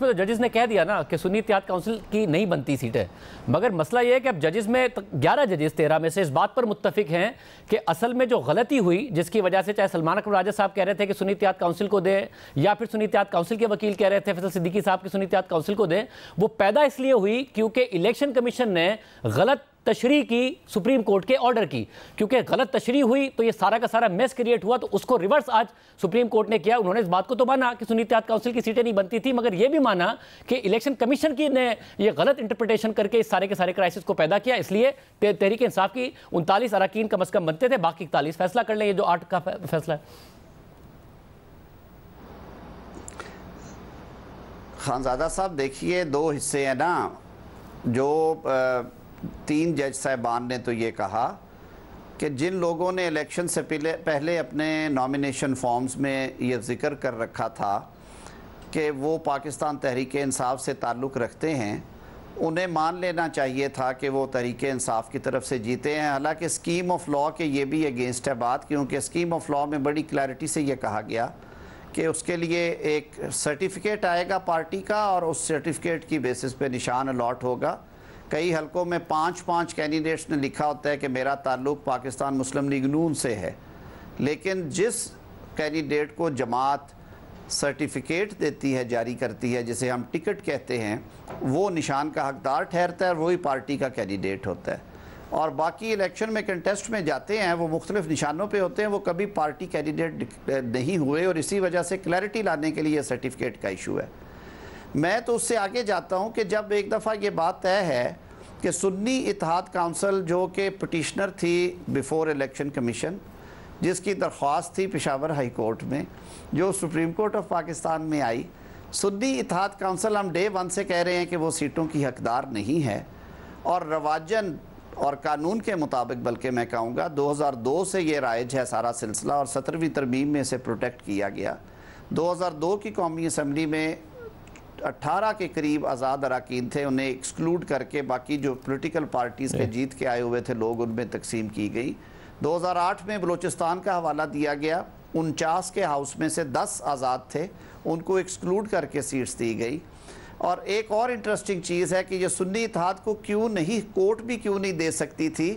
तो जजेस ने कह दिया ना कि सुन्नी इत्तेहाद काउंसिल की नहीं बनती सीटें, मगर मसला ये है कि अब जजेस में 11 जजेस 13 में से इस बात पर मुत्तफिक हैं कि असल में जो गलती हुई, जिसकी वजह से चाहे सलमान अकबर राजा साहब कह रहे थे कि सुन्नी इत्तेहाद काउंसिल को दें, या फिर सुन्नी इत्तेहाद काउंसिल के वकील कह रहे थे फैसल सिद्दीकी साहब की सुन्नी इत्तेहाद काउंसिल को दें, वो पैदा इसलिए हुई क्योंकि इलेक्शन कमीशन ने गलत तशरीह की सुप्रीम कोर्ट के ऑर्डर की, क्योंकि गलत तशरीह हुई तो ये सारा का सारा मेस क्रिएट हुआ। तो उसको रिवर्स आज सुप्रीम कोर्ट ने किया। उन्होंने इस बात को तो माना कि सुन्नी इत्तेहाद काउंसिल की सीटें नहीं बनती थी, मगर ये भी माना कि इलेक्शन कमीशन की ने ये गलत इंटरप्रिटेशन करके इस सारे के सारे क्राइसिस को पैदा किया। इसलिए तहरीक इंसाफ की 39 अरकान कम अज कम बनते थे, बाकी 41 फैसला कर लें। ये जो 8 का फैसला है। खानज़ादा साहब देखिए, 2 हिस्से हैं ना। जो 3 जज साहिबान ने तो ये कहा कि जिन लोगों ने इलेक्शन से पहले अपने नॉमिनेशन फॉर्म्स में ये ज़िक्र कर रखा था कि वो पाकिस्तान तहरीक इंसाफ से ताल्लुक़ रखते हैं, उन्हें मान लेना चाहिए था कि वो तहरीक इंसाफ की तरफ से जीते हैं। हालांकि स्कीम ऑफ लॉ के ये भी अगेंस्ट है बात, क्योंकि स्कीम ऑफ लॉ में बड़ी क्लैरिटी से ये कहा गया कि उसके लिए एक सर्टिफिकेट आएगा पार्टी का और उस सर्टिफिकेट की बेसिस पे निशान अलॉट होगा। कई हलकों में 5-5 कैंडिडेट्स ने लिखा होता है कि मेरा ताल्लुक़ पाकिस्तान मुस्लिम लीग नून से है, लेकिन जिस कैंडिडेट को जमात सर्टिफिकेट देती है, जारी करती है, जिसे हम टिकट कहते हैं, वो निशान का हकदार ठहरता है और वही पार्टी का कैंडिडेट होता है। और बाकी इलेक्शन में कंटेस्ट में जाते हैं वो मुख्तलिफ निशानों पे होते हैं, वो कभी पार्टी कैंडिडेट नहीं हुए, और इसी वजह से क्लैरिटी लाने के लिए सर्टिफिकेट का इशू है। मैं तो उससे आगे जाता हूं कि जब एक दफ़ा ये बात तय है कि सुन्नी इत्तेहाद काउंसिल, जो कि पटिशनर थी बिफोर इलेक्शन कमीशन, जिसकी दरख्वास्त थी पेशावर हाई कोर्ट में, जो सुप्रीम कोर्ट ऑफ पाकिस्तान में आई, सुन्नी इत्तेहाद काउंसिल हम डे 1 से कह रहे हैं कि वो सीटों की हकदार नहीं है। और रवाजन और कानून के मुताबिक, बल्कि मैं कहूँगा 2002 से ये राइज है सारा सिलसिला, और 17वीं तरमीम में इसे प्रोटेक्ट किया गया। 2002 की कौमी असम्बली में 18 के करीब आज़ाद अरकान थे, उन्हें एक्सक्लूड करके बाकी जो पॉलिटिकल पार्टीज़ के जीत के आए हुए थे लोग, उनमें तकसीम की गई। 2008 में बलूचिस्तान का हवाला दिया गया, 49 के हाउस में से 10 आज़ाद थे, उनको एक्सक्लूड करके सीट्स दी गई। और एक और इंटरेस्टिंग चीज़ है कि ये सुन्नी इत्तेहाद को क्यों नहीं, कोर्ट भी क्यों नहीं दे सकती थी,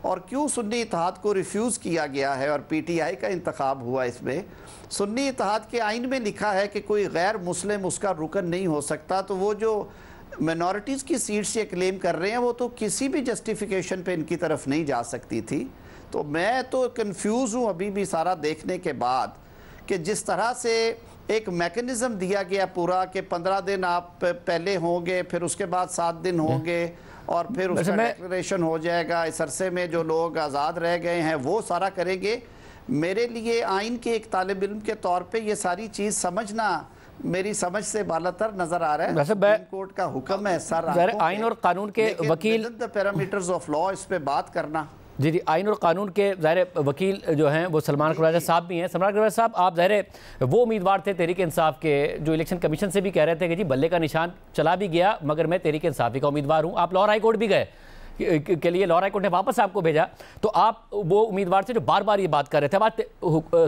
और क्यों सुन्नी इत्तेहाद को रिफ्यूज़ किया गया है और PTI का इंतखाब हुआ। इसमें सुन्नी इत्तेहाद के आइन में लिखा है कि कोई गैर मुस्लिम उसका रुकन नहीं हो सकता। तो वो जो मिनॉरिटीज़ की सीट्स ये क्लेम कर रहे हैं, वो तो किसी भी जस्टिफिकेशन पे इनकी तरफ नहीं जा सकती थी। तो मैं तो कंफ्यूज हूँ अभी भी सारा देखने के बाद कि जिस तरह से एक मैकेनिज़्म दिया गया पूरा कि 15 दिन आप पहले होंगे, फिर उसके बाद 7 दिन होंगे, और फिर उसका डिक्लेरेशन हो जाएगा। इस अरसे में जो लोग आज़ाद रह गए हैं वो सारा करेंगे। मेरे लिए आइन के एक तालिब इल्म के तौर पे ये सारी चीज़ समझना मेरी समझ से बालातर नजर आ रहा है। सुप्रीम कोर्ट का हुक्म है सर, आइन और कानून के वकील पैरामीटर्स ऑफ लॉ इस पे बात करना। जी, आइन और कानून के ज़ाहिर वकील जो हैं वो सलमान अकबर साहब भी हैं। सलमान अकबर साहब, आप ज़ाहिर वो उम्मीदवार थे तहरीक इंसाफ के जो इलेक्शन कमीशन से भी कह रहे थे कि जी बल्ले का निशान चला भी गया, मगर मैं तहरीक इंसाफ का उम्मीदवार हूँ। आप लाहौर हाई कोर्ट भी गए के लिए, लाहौर हाई कोर्ट ने वापस आपको भेजा, तो आप वो उम्मीदवार से जो बार बार ये बात कर रहे थे। बात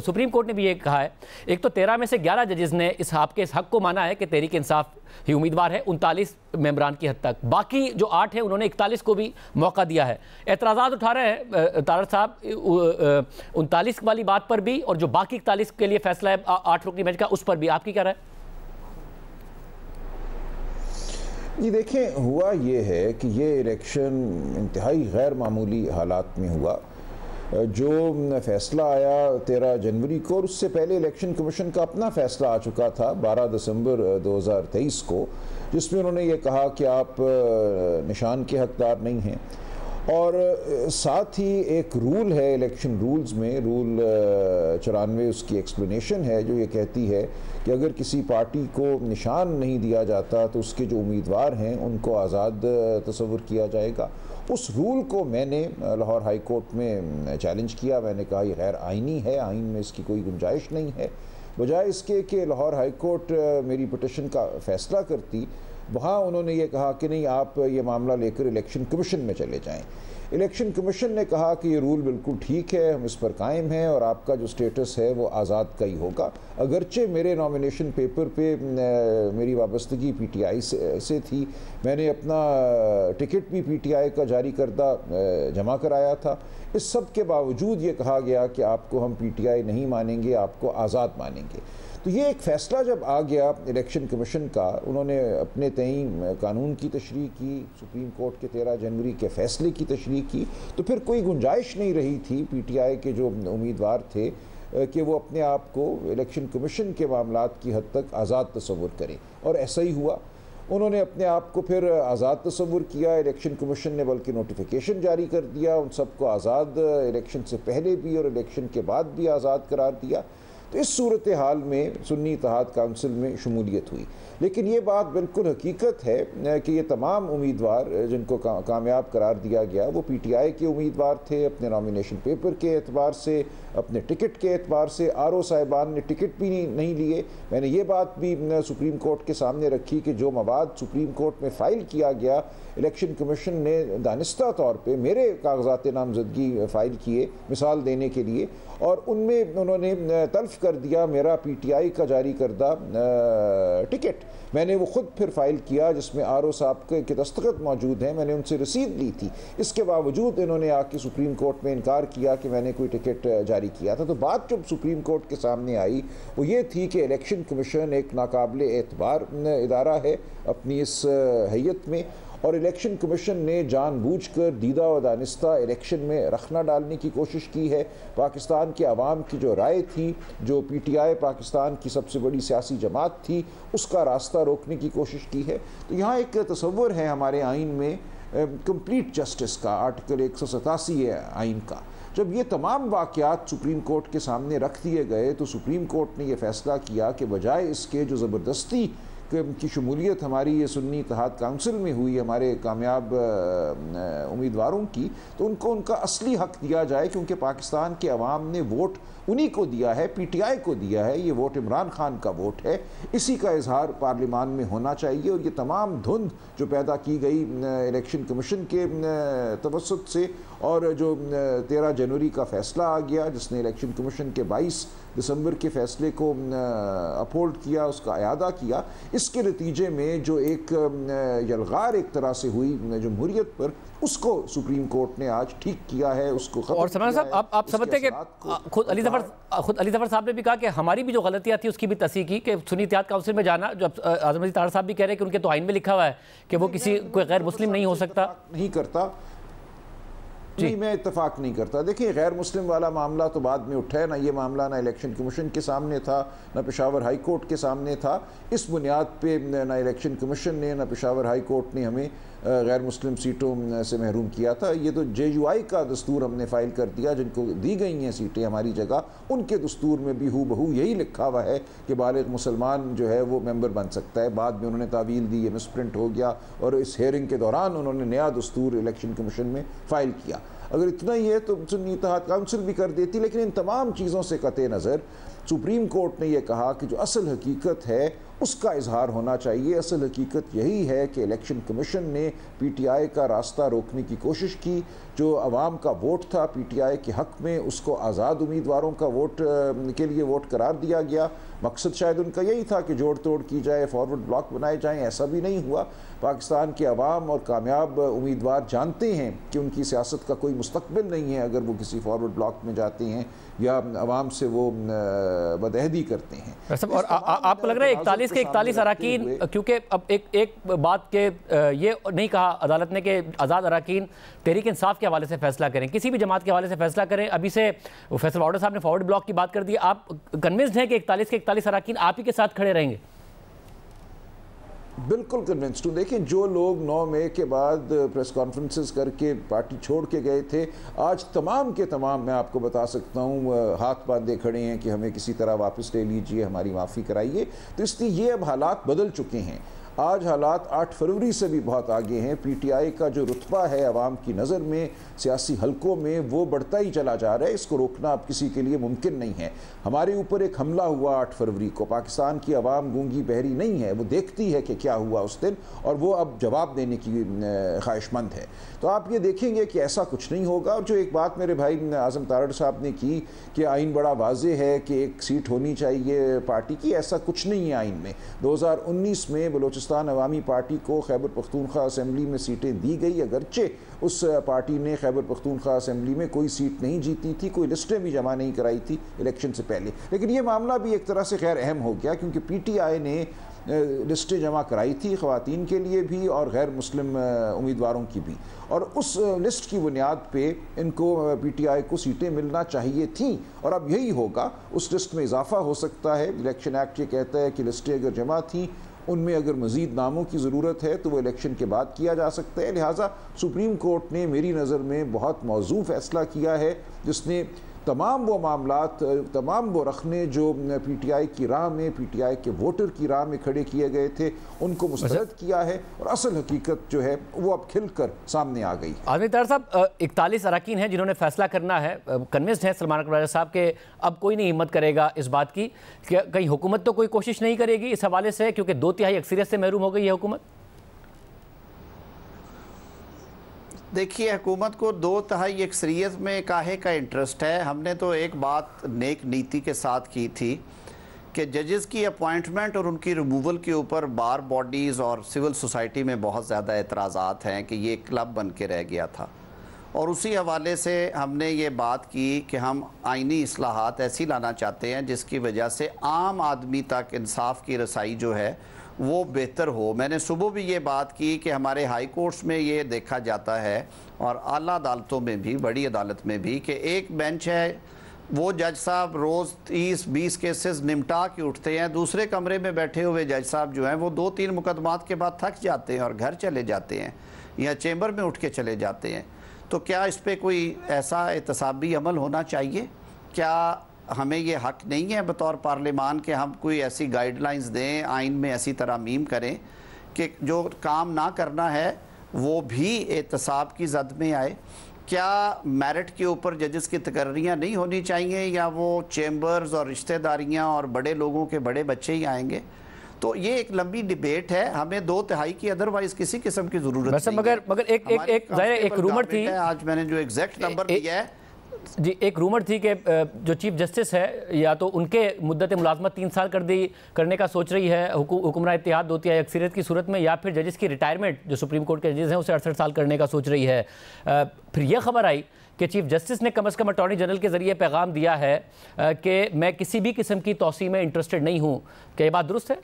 सुप्रीम कोर्ट ने भी ये कहा है, एक तो 13 में से 11 जजेस ने आपके इस हक को माना है कि तहरीक इंसाफ ही उम्मीदवार है 39 मेंबरान की हद तक, बाकी जो 8 हैं उन्होंने 41 को भी मौका दिया है। एतराज़ात उठा रहे हैं तारड़ साहब 39 वाली बात पर भी, और जो बाकी 41 के लिए फैसला है 8 रुकनी बेंच का, उस पर भी आपकी क्या राय? ये देखें, हुआ ये है कि ये इलेक्शन इंतहाई गैर मामूली हालात में हुआ। जो फैसला आया 13 जनवरी को, और उससे पहले इलेक्शन कमीशन का अपना फैसला आ चुका था 12 दिसंबर 2023 को, जिसमें उन्होंने ये कहा कि आप निशान के हकदार नहीं हैं। और साथ ही एक रूल है इलेक्शन रूल्स में, रूल 94, उसकी एक्सप्लेनेशन है जो ये कहती है कि अगर किसी पार्टी को निशान नहीं दिया जाता तो उसके जो उम्मीदवार हैं उनको आज़ाद तस्वुर किया जाएगा। उस रूल को मैंने लाहौर हाई कोर्ट में चैलेंज किया। मैंने कहा ये गैर आइनी है, आइन में इसकी कोई गुंजाइश नहीं है। बजाय इसके कि लाहौर हाई कोर्ट मेरी पिटिशन का फैसला करती, वहाँ उन्होंने ये कहा कि नहीं, आप ये मामला लेकर इलेक्शन कमीशन में चले जाएं। इलेक्शन कमीशन ने कहा कि ये रूल बिल्कुल ठीक है, हम इस पर कायम हैं और आपका जो स्टेटस है वो आज़ाद का ही होगा। अगरचे मेरे नॉमिनेशन पेपर पे मेरी वाबस्तगी पीटीआई से थी, मैंने अपना टिकट भी पीटीआई का जारी करदा जमा कराया था, इस सब के बावजूद ये कहा गया कि आपको हम पीटीआई नहीं मानेंगे, आपको आज़ाद मानेंगे। तो ये एक फ़ैसला जब आ गया इलेक्शन कमीशन का, उन्होंने अपने तय कानून की तशरीह की, सुप्रीम कोर्ट के 13 जनवरी के फ़ैसले की तशरीह की, तो फिर कोई गुंजाइश नहीं रही थी पीटीआई के जो उम्मीदवार थे कि वो अपने आप को इलेक्शन कमीशन के मामलात की हद तक आज़ाद तस्वुर करें, और ऐसा ही हुआ। उन्होंने अपने आप को फिर आज़ाद तस्वुर किया। इलेक्शन कमीशन ने बल्कि नोटिफिकेशन जारी कर दिया, उन सबको आज़ाद इलेक्शन से पहले भी और इलेक्शन के बाद भी आज़ाद करार दिया। तो इस सूरत हाल में सुन्नी इत्तेहाद काउंसिल में शमूलियत हुई। लेकिन ये बात बिल्कुल हकीकत है कि ये तमाम उम्मीदवार जिनको कामयाब करार दिया गया वो पीटीआई के उम्मीदवार थे। अपने नॉमिनेशन पेपर के एतबार से, अपने टिकट के एतबार से आरओ साहिबान ने टिकट भी नहीं लिए। मैंने ये बात भी सुप्रीम कोर्ट के सामने रखी कि जो मवाद सुप्रीम कोर्ट में फ़ाइल किया गया, इलेक्शन कमीशन ने दानिस्ता तौर पे मेरे कागजात नामजदगी फ़ाइल किए मिसाल देने के लिए, और उनमें उन्होंने तल्फ कर दिया मेरा पीटीआई का जारी करदा टिकट। मैंने वो ख़ुद फिर फ़ाइल किया जिसमें आरओ साहब के दस्तखत मौजूद हैं, मैंने उनसे रसीद ली थी। इसके बावजूद इन्होंने आके सुप्रीम कोर्ट में इनकार किया कि मैंने कोई टिकट जारी किया था। तो बात जब सुप्रीम कोर्ट के सामने आई वो ये थी कि इलेक्शन कमीशन एक नाकाबिल एतबार इदारा है अपनी इस हैयत में, और इलेक्शन कमीशन ने जानबूझकर दीदा व दानिस्ता इलेक्शन में रखना डालने की कोशिश की है। पाकिस्तान के अवाम की जो राय थी, जो पीटीआई पाकिस्तान की सबसे बड़ी सियासी जमात थी, उसका रास्ता रोकने की कोशिश की है। तो यहाँ एक तसव्वुर है हमारे आइन में कंप्लीट जस्टिस का, आर्टिकल 187 है आइन का। जब ये तमाम वाक़यात सुप्रीम कोर्ट के सामने रख दिए गए तो सुप्रीम कोर्ट ने यह फ़ैसला किया कि बजाय इसके जो ज़बरदस्ती की शमूलियत हमारी ये सुन्नी इत्तेहाद काउंसिल में हुई हमारे कामयाब उम्मीदवारों की, तो उनको उनका असली हक दिया जाए, क्योंकि पाकिस्तान के अवाम ने वोट उन्हीं को दिया है, पीटीआई को दिया है। ये वोट इमरान खान का वोट है, इसी का इजहार पार्लियामान में होना चाहिए। और ये तमाम धुंध जो पैदा की गई इलेक्शन कमीशन के तवस्सुत से, और जो 13 जनवरी का फ़ैसला आ गया जिसने इलेक्शन कमीशन के 22 दिसंबर के फ़ैसले को अपहोल्ड किया, उसका अयादा किया, इसके नतीजे में जो एक यलगार एक तरह से हुई जमहूरियत पर, उसको सुप्रीम कोर्ट ने आज ठीक किया है, उसको खत्म और समझ साहब आप समझते हैं कि खुद अली ज़फ़र साहब ने भी कहा कि हमारी भी जो गलतियाँ थी उसकी भी तस्दीक की कि सुन्नी इत्तेहाद काउंसिल में जाना, जो आज़म अली ताहर साहब भी कह रहे हैं कि उनके तो आइन में लिखा हुआ है कि वो किसी कोई गैर मुस्लिम नहीं हो सकता। नहीं करता, नहीं, मैं इत्तेफाक नहीं करता। देखिए, गैर मुस्लिम वाला मामला तो बाद में उठा है ना, ये मामला ना इलेक्शन कमीशन के सामने था, ना पेशावर हाई कोर्ट के सामने था। इस बुनियाद पे ना इलेक्शन कमीशन ने ना पेशावर हाई कोर्ट ने हमें गैर मुस्लिम सीटों से महरूम किया था। ये तो JUI का दस्तूर हमने फ़ाइल कर दिया, जिनको दी गई हैं सीटें हमारी जगह, उनके दस्तूर में भी हू बहू यही लिखा हुआ है कि बालिग मुसलमान जो है वो मेंबर बन सकता है। बाद में उन्होंने तावील दी, ये मिसप्रिंट हो गया, और इस हेयरिंग के दौरान उन्होंने नया दस्तूर इलेक्शन कमीशन में फ़ाइल किया। अगर इतना ही है तो सुन्नी इत्तेहाद काउंसिल भी कर देती। लेकिन इन तमाम चीज़ों से कते नज़र सुप्रीम कोर्ट ने यह कहा कि जो असल हकीकत है उसका इजहार होना चाहिए। असल हकीकत यही है कि इलेक्शन कमीशन ने पीटीआई का रास्ता रोकने की कोशिश की। जो अवाम का वोट था पीटीआई के हक़ में, उसको आज़ाद उम्मीदवारों का वोट के लिए वोट करार दिया गया। मकसद शायद उनका यही था कि जोड़ तोड़ की जाए, फॉरवर्ड ब्लॉक बनाए जाएं। ऐसा भी नहीं हुआ। पाकिस्तान के अवाम और कामयाब उम्मीदवार जानते हैं कि उनकी सियासत का कोई मुस्तकबिल नहीं है अगर वो किसी फॉरवर्ड ब्लॉक में जाते हैं या अवाम से वो बदअहदी करते हैं। और आपको लग रहा है 41 के 41 अराकीन, क्योंकि अब एक बात के ये नहीं कहा अदालत ने कि आज़ाद अराकीन तहरीक इंसाफ के हवाले से फैसला करें, किसी भी जमात के हवाले से फैसला करें। अभी से फैसल ऑर्डर साहब ने फॉरवर्ड ब्लॉक की बात कर दी। आप कन्विंस्ड हैं कि 41 के 41 अराकीन आप ही के साथ खड़े रहेंगे? बिल्कुल कन्विंस्ड हूँ। देखिए, जो लोग 9 मई के बाद प्रेस कॉन्फ्रेंसेस करके पार्टी छोड़ के गए थे, आज तमाम के तमाम मैं आपको बता सकता हूँ हाथ बांधे खड़े हैं कि हमें किसी तरह वापस ले लीजिए, हमारी माफ़ी कराइए। तो इसलिए ये अब हालात बदल चुके हैं। आज हालात 8 फरवरी से भी बहुत आगे हैं। PTI का जो रुतबा है अवाम की नज़र में, सियासी हलकों में, वो बढ़ता ही चला जा रहा है। इसको रोकना अब किसी के लिए मुमकिन नहीं है। हमारे ऊपर एक हमला हुआ 8 फरवरी को, पाकिस्तान की आवाम गूंगी बहरी नहीं है, वो देखती है कि क्या हुआ उस दिन और वो अब जवाब देने की ख्वाहिशमंद है। तो आप ये देखेंगे कि ऐसा कुछ नहीं होगा। और जो एक बात मेरे भाई आज़म तारड़ साहब ने की कि आइन बड़ा वाज़ेह है कि एक सीट होनी चाहिए पार्टी की, ऐसा कुछ नहीं है आइन में। 2019 में बलूचिस्तान अवामी पार्टी को खैबर पख्तूनख्वा असेंबली में सीटें दी गई, अगरचे उस पार्टी ने खैबर पख्तूनख्वा असेंबली में कोई सीट नहीं जीती थी, कोई लिस्टें भी जमा नहीं कराई थी इलेक्शन से पहले। लेकिन ये मामला भी एक तरह से खैर अहम हो गया क्योंकि PTI ने लिस्टें जमा कराई थी ख़वातीन के लिए भी और गैर मुस्लिम उम्मीदवारों की भी, और उस लिस्ट की बुनियाद पे इनको PTI को सीटें मिलना चाहिए थी और अब यही होगा। उस लिस्ट में इजाफा हो सकता है। इलेक्शन एक्ट ये कहता है कि लिस्टें अगर जमा थी, उनमें अगर मज़ीद नामों की ज़रूरत है तो वो इलेक्शन के बाद किया जा सकता है। लिहाजा सुप्रीम कोर्ट ने मेरी नज़र में बहुत मौजूद फ़ैसला किया है जिसने तमाम वो मामलात, तमाम वो रखने जो PTI की राह में, PTI के वोटर की राह में खड़े किए गए थे, उनको मुस्तरद किया है और असल हकीकत जो है वो अब खिलकर सामने आ गई। आज़मी तारड़ साहब, 41 अरकान हैं जिन्होंने फैसला करना है, कन्विंस्ड हैं सलमान अकबर राजा साहब के अब कोई नहीं हिम्मत करेगा इस बात की कि कहीं हुकूमत तो कोई कोशिश नहीं करेगी इस हवाले से, क्योंकि 2/3 अक्सरियत से महरूम हो गई है हुकूमत। देखिए, हुकूमत को 2/3 अक्सरियत में काहे का इंटरेस्ट है। हमने तो एक बात नेक नीति के साथ की थी कि जजेस की अपॉइंटमेंट और उनकी रिमूवल के ऊपर बार बॉडीज़ और सिविल सोसाइटी में बहुत ज़्यादा एतराज़ात हैं कि ये क्लब बन के रह गया था, और उसी हवाले से हमने ये बात की कि हम आइनी इस्लाहात ऐसी लाना चाहते हैं जिसकी वजह से आम आदमी तक इंसाफ की रसाई जो है वो बेहतर हो। मैंने सुबह भी ये बात की कि हमारे हाई कोर्ट्स में ये देखा जाता है और आला अदालतों में भी, बड़ी अदालत में भी, कि एक बेंच है, वो जज साहब रोज़ 30-20 केसेस निपटा के उठते हैं, दूसरे कमरे में बैठे हुए जज साहब जो हैं वो 2-3 मुकदमात के बाद थक जाते हैं और घर चले जाते हैं या चेंबर में उठ के चले जाते हैं। तो क्या इस पर कोई ऐसा एहतसाबी अमल होना चाहिए? क्या हमें ये हक नहीं है बतौर पार्लिमान कि हम कोई ऐसी गाइडलाइंस दें, आइन में ऐसी तरमीम करें कि जो काम ना करना है वो भी एहतसाब की जद में आए? क्या मेरिट के ऊपर जजेस की तकर्रियाँ नहीं होनी चाहिए, या वो चेंबर्स और रिश्तेदारियाँ और बड़े लोगों के बड़े बच्चे ही आएंगे? तो ये एक लंबी डिबेट है, हमें 2/3 की अदरवाइज किसी किस्म की जरूरत नहीं मगर एक रूमर थी, आज मैंने जो एग्जैक्ट नंबर दिया है जी, एक रूमर थी कि जो चीफ जस्टिस है या तो उनके मुद्दत मुलाजमत 3 साल करने का सोच रही है हुक्मरान इत्तेहाद 2/3 अक्सरियत की सूरत में, या फिर जजेस की रिटायरमेंट जो सुप्रीम कोर्ट के जजेस हैं उसे 68 साल करने का सोच रही है। फिर यह खबर आई कि चीफ जस्टिस ने कम अज़ कम अटॉर्नी जनरल के ज़रिए पैगाम दिया है कि मैं किसी भी किस्म की तौसी में इंटरेस्टेड नहीं हूँ। क्या ये बात दुरुस्त है?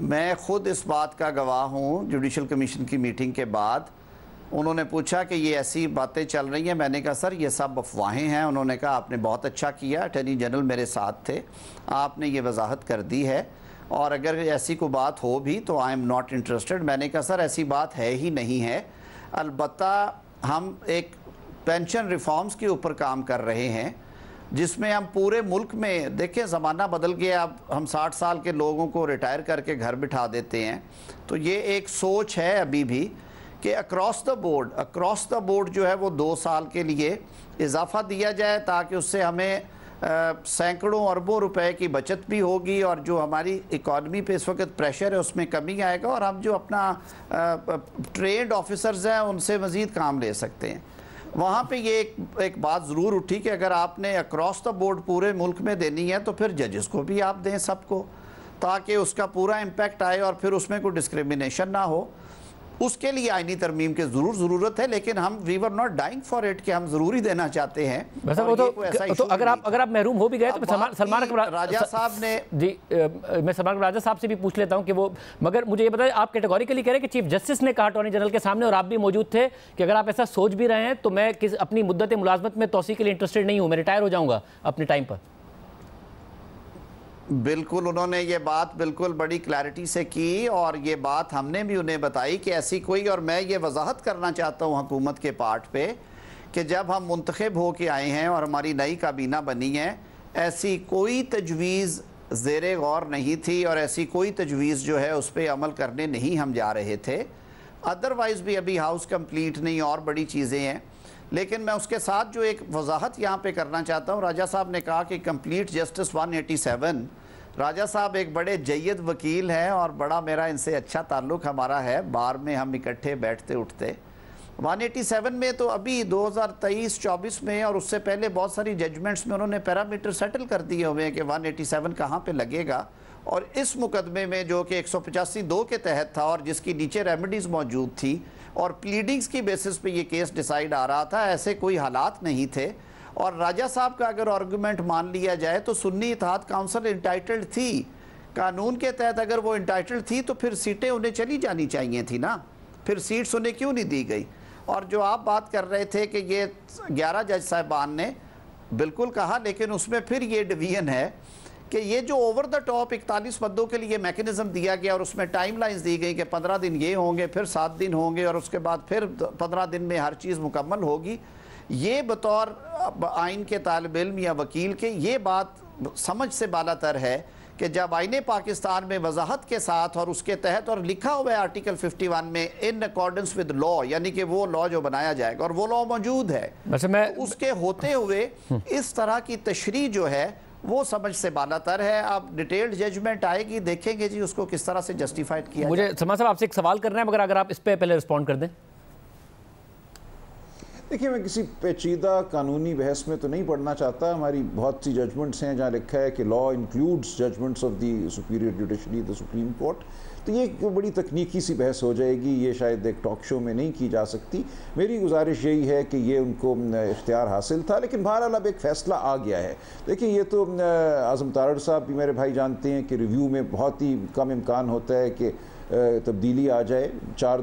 मैं खुद इस बात का गवाह हूँ। जुडिशल कमीशन की मीटिंग के बाद उन्होंने पूछा कि ये ऐसी बातें चल रही हैं, मैंने कहा सर ये सब अफवाहें हैं। उन्होंने कहा आपने बहुत अच्छा किया, अटॉर्नी जनरल मेरे साथ थे, आपने ये वजाहत कर दी है, और अगर ऐसी कोई बात हो भी तो आई एम नॉट इंटरेस्टेड। मैंने कहा सर ऐसी बात है ही नहीं है, अलबत्ता हम एक पेंशन रिफॉर्म्स के ऊपर काम कर रहे हैं जिसमें हम पूरे मुल्क में, देखिए ज़माना बदल गया, अब हम 60 साल के लोगों को रिटायर करके घर बिठा देते हैं। तो ये एक सोच है अभी भी कि अक्रॉस द बोर्ड जो है वो 2 साल के लिए इजाफा दिया जाए ताकि उससे हमें सैकड़ों अरबों रुपए की बचत भी होगी और जो हमारी इकॉनमी पे इस वक्त प्रेशर है उसमें कमी आएगा और हम जो अपना ट्रेंड ऑफिसर्स हैं उनसे मज़ीद काम ले सकते हैं। वहाँ पे ये एक बात ज़रूर उठी कि अगर आपने अक्रॉस द बोर्ड पूरे मुल्क में देनी है तो फिर जजेस को भी आप दें सबको, ताकि उसका पूरा इम्पैक्ट आए और फिर उसमें कोई डिस्क्रिमिनेशन ना हो। उसके लिए आईनी तरमीम की ज़रूरत है, लेकिन हम we were not dying for it कि हम ज़रूरी देना चाहते हैं। तो अगर आप महरूम हो भी गए तो सलमान राजा साहब ने जी, मैं सलमान राजा साहब से भी पूछ लेता हूं कि वो, मगर मुझे ये बताइए आप कैटेगोरिकली कह रहे हैं कि चीफ जस्टिस ने कहा अटॉर्नी जनरल के सामने और आप भी मौजूद थे कि अगर आप ऐसा सोच भी रहे हैं तो मैं अपनी मुद्दत मुलाजमत में तौसी के लिए इंटरेस्टेड नहीं हूँ, मैं रिटायर हो जाऊँगा अपने टाइम पर। बिल्कुल, उन्होंने ये बात बिल्कुल बड़ी क्लैरिटी से की और ये बात हमने भी उन्हें बताई कि ऐसी कोई, और मैं ये वजाहत करना चाहता हूँ हुकूमत के पार्ट पे कि जब हम मुंतखब हो के आए हैं और हमारी नई काबीना बनी है, ऐसी कोई तजवीज़ ज़ेरे गौर नहीं थी और ऐसी कोई तजवीज़ जो है उस पर अमल करने नहीं हम जा रहे थे। अदरवाइज़ भी अभी हाउस कंप्लीट नहीं, और बड़ी चीज़ें हैं। लेकिन मैं उसके साथ जो एक वजाहत यहाँ पे करना चाहता हूँ, राजा साहब ने कहा कि कंप्लीट जस्टिस 187, राजा साहब एक बड़े जय्यद वकील हैं और बड़ा मेरा इनसे अच्छा ताल्लुक़ हमारा है, बार में हम इकट्ठे बैठते उठते। 187 में तो अभी 2023-24 में और उससे पहले बहुत सारी जजमेंट्स में उन्होंने पैरामीटर सेटल कर दिए हुए हैं कि 187 कहाँ पे लगेगा। और इस मुकदमे में जो कि 185(2) के तहत था और जिसकी नीचे रेमेडीज़ मौजूद थी और प्लीडिंग्स की बेसिस पे ये केस डिसाइड आ रहा था, ऐसे कोई हालात नहीं थे। और राजा साहब का अगर आर्गूमेंट मान लिया जाए तो सुन्नी इत्तेहाद काउंसिल इंटाइटल्ड थी, कानून के तहत अगर वो इंटाइटल्ड थी तो फिर सीटें उन्हें चली जानी चाहिए थी ना, फिर सीट्स उन्हें क्यों नहीं दी गई। और जो आप बात कर रहे थे कि ये 11 जज साहिबान ने बिल्कुल कहा, लेकिन उसमें फिर ये डिवीजन है कि ये जो ओवर द टॉप 41 पदों के लिए मैकेनिज्म दिया गया और उसमें टाइम लाइन्स दी गई कि 15 दिन ये होंगे, फिर 7 दिन होंगे और उसके बाद फिर 15 दिन में हर चीज़ मुकम्मल होगी, ये बतौर आइन के तालिब इल्म या वकील के ये बात समझ से बालातर है कि जब आइन पाकिस्तान में वजाहत के साथ और उसके तहत और लिखा हुआ है आर्टिकल 51 में इन अकॉर्डेंस विद लॉ, यानी कि वो लॉ जो बनाया जाएगा और वो लॉ मौजूद है, तो उसके होते हुए इस तरह की तशरीह जो है वो समझ से बालातर है। अब डिटेल्ड जजमेंट आएगी, देखेंगे जी उसको किस तरह से जस्टिफाइड किया। मुझे समा साहब आपसे एक सवाल करना है, मगर अगर आप इस पे पहले रिस्पॉन्ड कर दें। देखिए, मैं किसी पेचीदा कानूनी बहस में तो नहीं पढ़ना चाहता। हमारी बहुत सी जजमेंट्स हैं जहाँ लिखा है कि law includes judgements of the superior judiciary, the supreme court. तो ये एक बड़ी तकनीकी सी बहस हो जाएगी, ये शायद एक टॉक शो में नहीं की जा सकती। मेरी गुजारिश यही है कि ये उनको इख्तियार हासिल था, लेकिन बहरहाल अब एक फ़ैसला आ गया है। देखिए, ये तो आज़म तारड़ साहब भी मेरे भाई जानते हैं कि रिव्यू में बहुत ही कम इम्कान होता है कि तब्दीली आ जाए। 4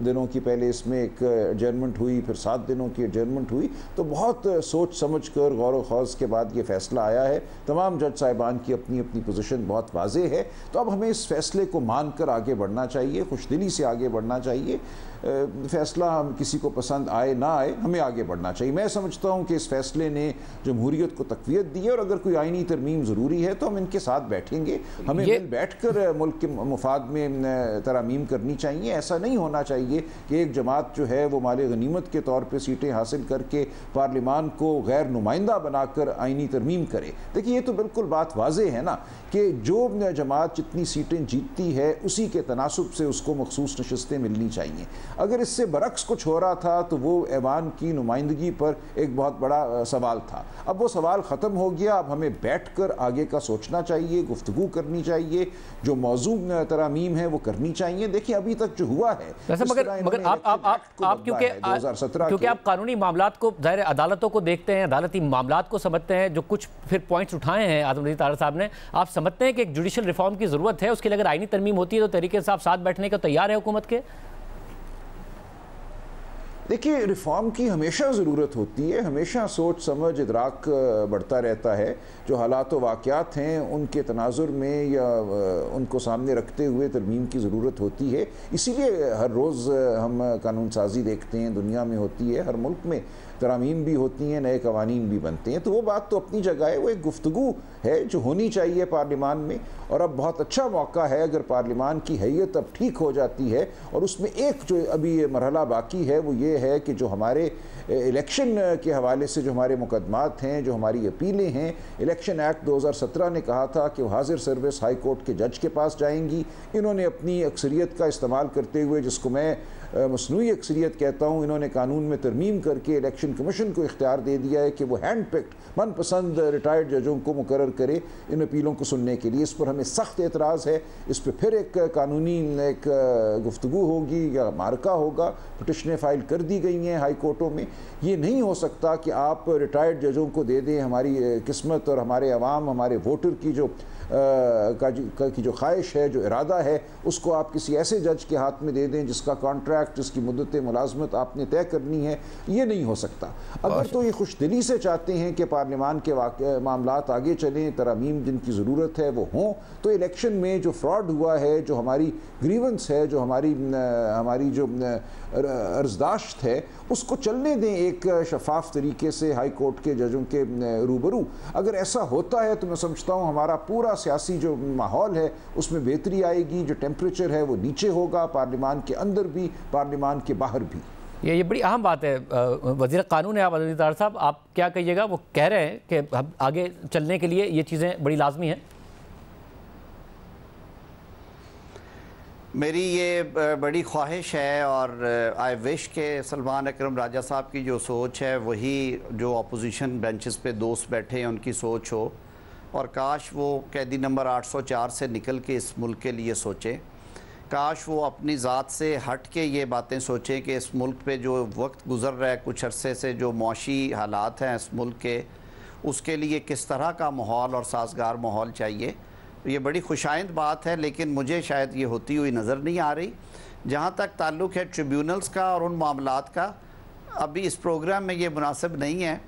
दिनों की पहले इसमें एक एडजर्नमेंट हुई, फिर 7 दिनों की एडजर्नमेंट हुई, तो बहुत सोच समझ कर गौर व खौज के बाद ये फ़ैसला आया है। तमाम जज साहिबान की अपनी अपनी पोजीशन बहुत वाज़ेह है, तो अब हमें इस फ़ैसले को मानकर आगे बढ़ना चाहिए, खुशदिली से आगे बढ़ना चाहिए। फ़ैसला हम किसी को पसंद आए ना आए, हमें आगे बढ़ना चाहिए। मैं समझता हूँ कि इस फ़ैसले ने जमहूरियत को तकवीत दी है और अगर कोई आइनी तरमीम ज़रूरी है तो हम इनके साथ बैठेंगे। हमें मिल बैठ कर मुल्क के मुफाद में तरमीम करनी चाहिए। ऐसा नहीं होना चाहिए कि एक जमात जो है वो माले गनीमत के तौर पर सीटें हासिल करके पार्लिमान को गैर नुमाइंदा बनाकर आइनी तरमीम करे। देखिए, ये तो बिल्कुल बात वाज़ेह है ना कि जो जमात जितनी सीटें जीतती है उसी के तनासुब से उसको मखसूस नशस्तें मिलनी चाहिए। अगर इससे बरक्स कुछ हो रहा था तो वो ऐवान की नुमाइंदगी पर एक बहुत बड़ा सवाल था। अब वो सवाल ख़त्म हो गया। अब हमें बैठकर आगे का सोचना चाहिए, गुफ्तगू करनी चाहिए, जो मौजू तरामीम है वो करनी चाहिए। देखिए, अभी तक जो हुआ है, मगर आप क्योंकि आप कानूनी मामलात को, ज़ाहिर अदालतों को देखते हैं, अदालती मामलात को समझते हैं, जो कुछ फिर पॉइंट्स उठाए हैं आज़म रज़ीक तारड़ साहब ने, आप समझते हैं कि एक जुडिशल रिफॉर्म की ज़रूरत है, उसके लिए अगर आइनी तरमीम होती है तो तहरीक इंसाफ साथ बैठने को तैयार है हुकूमत के? देखिए, रिफॉर्म की हमेशा ज़रूरत होती है, हमेशा सोच समझ इदराक बढ़ता रहता है। जो हालात व वाक़यात हैं उनके तनाजुर में या उनको सामने रखते हुए तरमीम की ज़रूरत होती है। इसीलिए हर रोज़ हम कानून साजी देखते हैं, दुनिया में होती है, हर मुल्क में तरामीम भी होती हैं, नए कवानीन भी बनते हैं। तो वो बात तो अपनी जगह है, वो एक गुफ्तगू है जो होनी चाहिए पार्लिमान में। और अब बहुत अच्छा मौका है अगर पार्लिमान की हैयत अब ठीक हो जाती है। और उसमें एक जो अभी मरहला बाकी है वो ये है कि जो हमारे इलेक्शन के हवाले से जो हमारे मुकदमात हैं, जो हमारी अपीलें हैं, इलेक्शन एक्ट 2017 ने कहा था कि वो हाजिर सर्विस हाई कोर्ट के जज के पास जाएंगी। इन्होंने अपनी अक्सरियत का इस्तेमाल करते हुए, जिसको मैं मसनूई अक्सरियत कहता हूँ, इन्होंने कानून में तरमीम करके इलेक्शन कमीशन को इख्तियार दे दिया है कि वो हैंड पिक्ड मनपसंद रिटायर्ड जजों को मुकर्रर करे इन अपीलों को सुनने के लिए। इस पर हमें सख्त एतराज़ है। इस पर फिर एक कानूनी एक गुफ्तगू होगी या मार्का होगा। पिटिशनें फ़ाइल कर दी गई हैं हाई कोर्टों में। ये नहीं हो सकता कि आप रिटायर्ड जजों को दे दें। हमारी किस्मत और हमारे अवाम, हमारे वोटर की जो ख्वाहिश है, जो इरादा है, उसको आप किसी ऐसे जज के हाथ में दे दें जिसका कॉन्ट्रैक्ट कॉन्ट्रैक्ट, इसकी मुद्दत मुलाजमत आपने तय करनी है, ये नहीं हो सकता। अगर तो ये खुश दिली से चाहते हैं कि पार्लियामान के मामलात आगे चलें, तरमीम जिनकी ज़रूरत है वो हों, तो इलेक्शन में जो फ्रॉड हुआ है, जो हमारी ग्रीवेंस है, जो हमारी जो अर्जदाश्त है, उसको चलने दें एक शफाफ तरीके से हाई कोर्ट के जजों के रूबरू। अगर ऐसा होता है तो मैं समझता हूँ हमारा पूरा सियासी जो माहौल है उसमें बेहतरी आएगी, जो टेम्परेचर है वो नीचे होगा, पार्लियामान के अंदर भी, पार्लियामान के बाहर भी। ये बड़ी अहम बात है। वज़ीर कानून है आप अदील साहब, आप क्या कहिएगा? वो कह रहे हैं कि अब आगे चलने के लिए ये चीज़ें बड़ी लाजमी हैं। मेरी ये बड़ी ख्वाहिश है और आई विश के सलमान अकरम राजा साहब की जो सोच है वही जो अपोजिशन बेंचेस पे दोस्त बैठे हैं उनकी सोच हो, और काश वो कैदी नंबर 804 से निकल के इस मुल्क के लिए सोचें। काश वो अपनी ज़ात से हट के ये बातें सोचें कि इस मुल्क पे जो वक्त गुज़र रहा है कुछ अरसे से, जो मौशी हालात हैं इस मुल्क के, उसके लिए किस तरह का माहौल और साजगार माहौल चाहिए। ये बड़ी खुशाइंद बात है, लेकिन मुझे शायद ये होती हुई नज़र नहीं आ रही। जहाँ तक ताल्लुक़ है ट्रिब्यूनल्स का और उन मामलात का, अभी इस प्रोग्राम में ये मुनासिब नहीं है।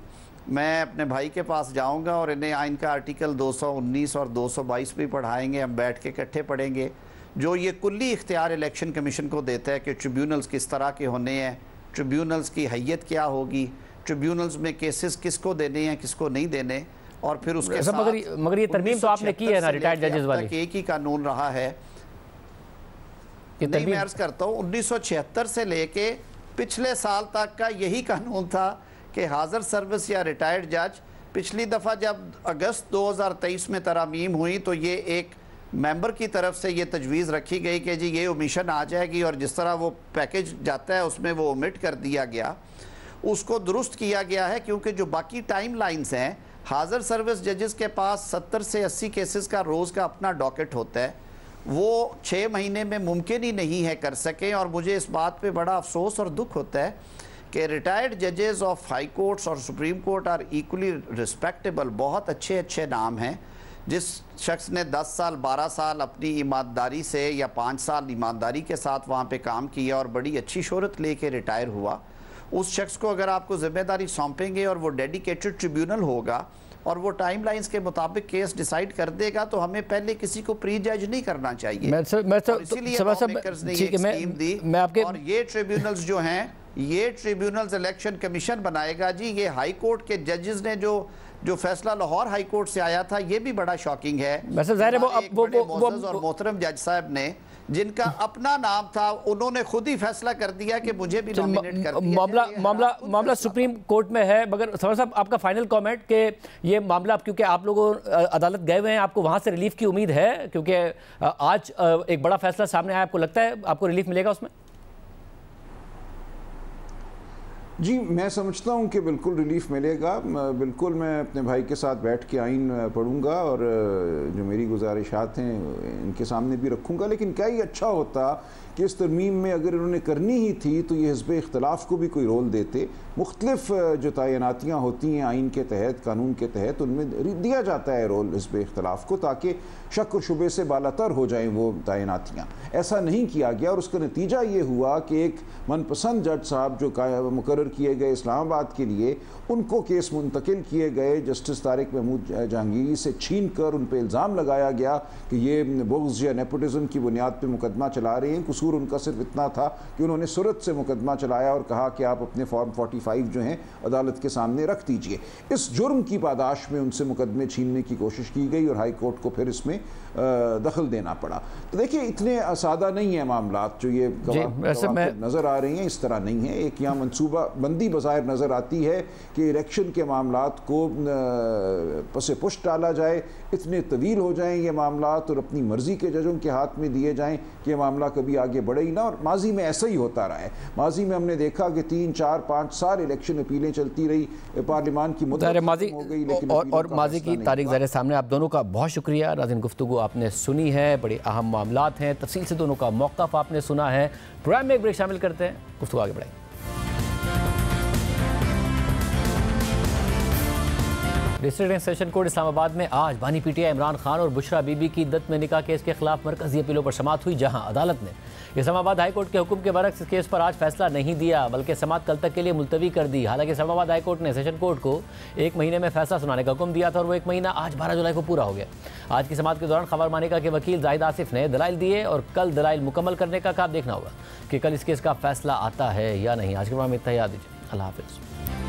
मैं अपने भाई के पास जाऊँगा और इन्हें आइन का आर्टिकल 219 और 222 भी पढ़ाएँगे, हम बैठ के इकट्ठे पढ़ेंगे, जो ये कुल्ली इख्तियार इलेक्शन कमीशन को देता है कि ट्रिब्यूनल्स किस तरह के होने हैं, ट्रिब्यूनल्स की हैयत क्या होगी, ट्रिब्यूनल्स में केसेस किसको देने हैं किसको नहीं देने, और फिर उसके साथ मगर ये तरमीम तो आपने की है ना रिटायर्ड जजेस वाली, एक ही कानून रहा है। नहीं, मैं अर्ज़ करता हूँ 1976 से लेके पिछले साल तक का यही कानून था कि हाज़र सर्विस या रिटायर्ड जज, पिछली दफ़ा जब अगस्त 2023 में तरमीम हुई तो ये एक मेंबर की तरफ से ये तजवीज़ रखी गई कि जी ये ओमिशन आ जाएगी, और जिस तरह वो पैकेज जाता है उसमें वो ओमिट कर दिया गया। उसको दुरुस्त किया गया है क्योंकि जो बाकी टाइम लाइन्स हैं, हाज़र सर्विस जजेस के पास 70 से 80 केसेस का रोज़ का अपना डॉकेट होता है, वो 6 महीने में मुमकिन ही नहीं है कर सकें। और मुझे इस बात पे बड़ा अफसोस और दुख होता है कि रिटायर्ड जजेस ऑफ हाई कोर्ट्स और supreme court are equally respectable, बहुत अच्छे अच्छे नाम हैं। जिस शख्स ने 10 साल 12 साल अपनी ईमानदारी से या 5 साल ईमानदारी के साथ वहाँ पे काम किया और बड़ी अच्छी शोहरत लेके रिटायर हुआ, उस शख्स को अगर आपको जिम्मेदारी सौंपेंगे और वो डेडिकेटेड ट्रिब्यूनल होगा और वो टाइमलाइंस के मुताबिक केस डिसाइड कर देगा, तो हमें पहले किसी को प्री जज नहीं करना चाहिए। इसीलिए मैं आपके और ये ट्रिब्यूनल्स जो हैं, ये ट्रिब्यूनल्स इलेक्शन कमीशन बनाएगा जी। ये हाई कोर्ट के जजेस ने जो फैसला लाहौर हाई कोर्ट से आया था, ये भी बड़ा शॉकिंग है। और मोहतरम जज साहब ने, जिनका अपना नाम था, उन्होंने खुद ही फैसला कर दिया कि मुझे भी नॉमिनेट कर दिया। मामला सुप्रीम कोर्ट में है, मगर सवार साहब आपका फाइनल कमेंट कि ये मामला, क्योंकि आप लोग अदालत गए हुए हैं, आपको वहां से रिलीफ की उम्मीद है? क्योंकि आज एक बड़ा फैसला सामने आया, आपको लगता है आपको रिलीफ मिलेगा उसमें? जी, मैं समझता हूं कि बिल्कुल रिलीफ मिलेगा। बिल्कुल मैं अपने भाई के साथ बैठ के आइन पढ़ूंगा और जो मेरी गुजारिशात हैं इनके सामने भी रखूंगा। लेकिन क्या ही अच्छा होता कि इस तरमीम में अगर इन्होंने करनी ही थी तो ये हिज़्ब इख्तिलाफ़ को भी कोई रोल देते। मुख्तलिफ जो तयनातियाँ होती हैं आइन के तहत, कानून के तहत, उनमें दिया जाता है रोल हिज़्ब इख्तिलाफ़ को, ताकि शक और शुबे से बालातर हो जाएं वो तयनातियाँ। ऐसा नहीं किया गया और उसका नतीजा ये हुआ कि एक मनपसंद जज साहब जो मुकर्रर किए गए इस्लामाबाद के लिए, उनको केस मुंतकिल किए गए जस्टिस तारिक महमूद जहांगीरी से छीन कर उन पर इल्ज़ाम लगाया गया कि ये बुग़्ज़ या नेपोटिज़म की बुनियाद पर मुकदमा चला रहे हैं। कसूर उनका सिर्फ इतना था कि उन्होंने सूरत से मुकदमा चलाया और कहा कि आप अपने फॉर्म 45 जो हैं अदालत के सामने रख दीजिए। इस जुर्म की पादाश में उनसे मुकदमे छीनने की कोशिश की गई और हाई कोर्ट को फिर इसमें दखल देना पड़ा। तो देखिए, इतने सादा नहीं है मामलात जो ये नज़र आ रही हैं, इस तरह नहीं है। एक यहाँ मनसूबा बंदी बज़ाहिर नज़र आती है कि इलेक्शन के मामलात को पसे पुष्ट डाला जाए, इतने तवील हो जाएं ये मामलात और अपनी मर्ज़ी के जजों के हाथ में दिए जाएं कि ये मामला कभी आगे बढ़े ही ना। और माजी में ऐसा ही होता रहा है। माजी में हमने देखा कि 3, 4, 5 साल इलेक्शन अपीलें चलती रही, पार्लियामान की मुद्दत हो गई, लेकिन और माजी की तारीख ज़ाहिर सामने। आप दोनों का बहुत शुक्रिया। नाज़रीन, गुफ्तगू आपने सुनी है, बड़े अहम मामलात हैं, तफसील से दोनों का मौक़िफ़ आपने सुना है। प्रोग्राम में एक ब्रेक शामिल करते हैं, गुफ्तगू आगे बढ़ाएंगे। डिस्ट्रिक्ट सेशन कोर्ट इस्लामाबाद में आज बानी पीटीआई इमरान खान और बुशरा बीबी की इद्दत में निकाह केस के खिलाफ मरकजी अपीलों पर समाअत हुई, जहां अदालत ने इस्लामाबाद हाईकोर्ट के हुक्म के बरक्स इस केस पर आज फैसला नहीं दिया, बल्कि समाअत कल तक के लिए मुलतवी कर दी। हालांकि इस्लामाबाद हाईकोर्ट ने सेशन कोर्ट को 1 महीने में फैसला सुनाने का हुक्म दिया था और वो 1 महीना आज 12 जुलाई को पूरा हो गया। आज की समाअत के दौरान खबर मानिका के वकील जाहिद आसिफ ने दलाइल दिए और कल दलाइल मुकम्मल करने का काम देखना होगा कि कल इस केस का फैसला आता है या नहीं। आज के प्रोग्राम में इतना ही, याद दीजिए। अल्लाह हाफिज़।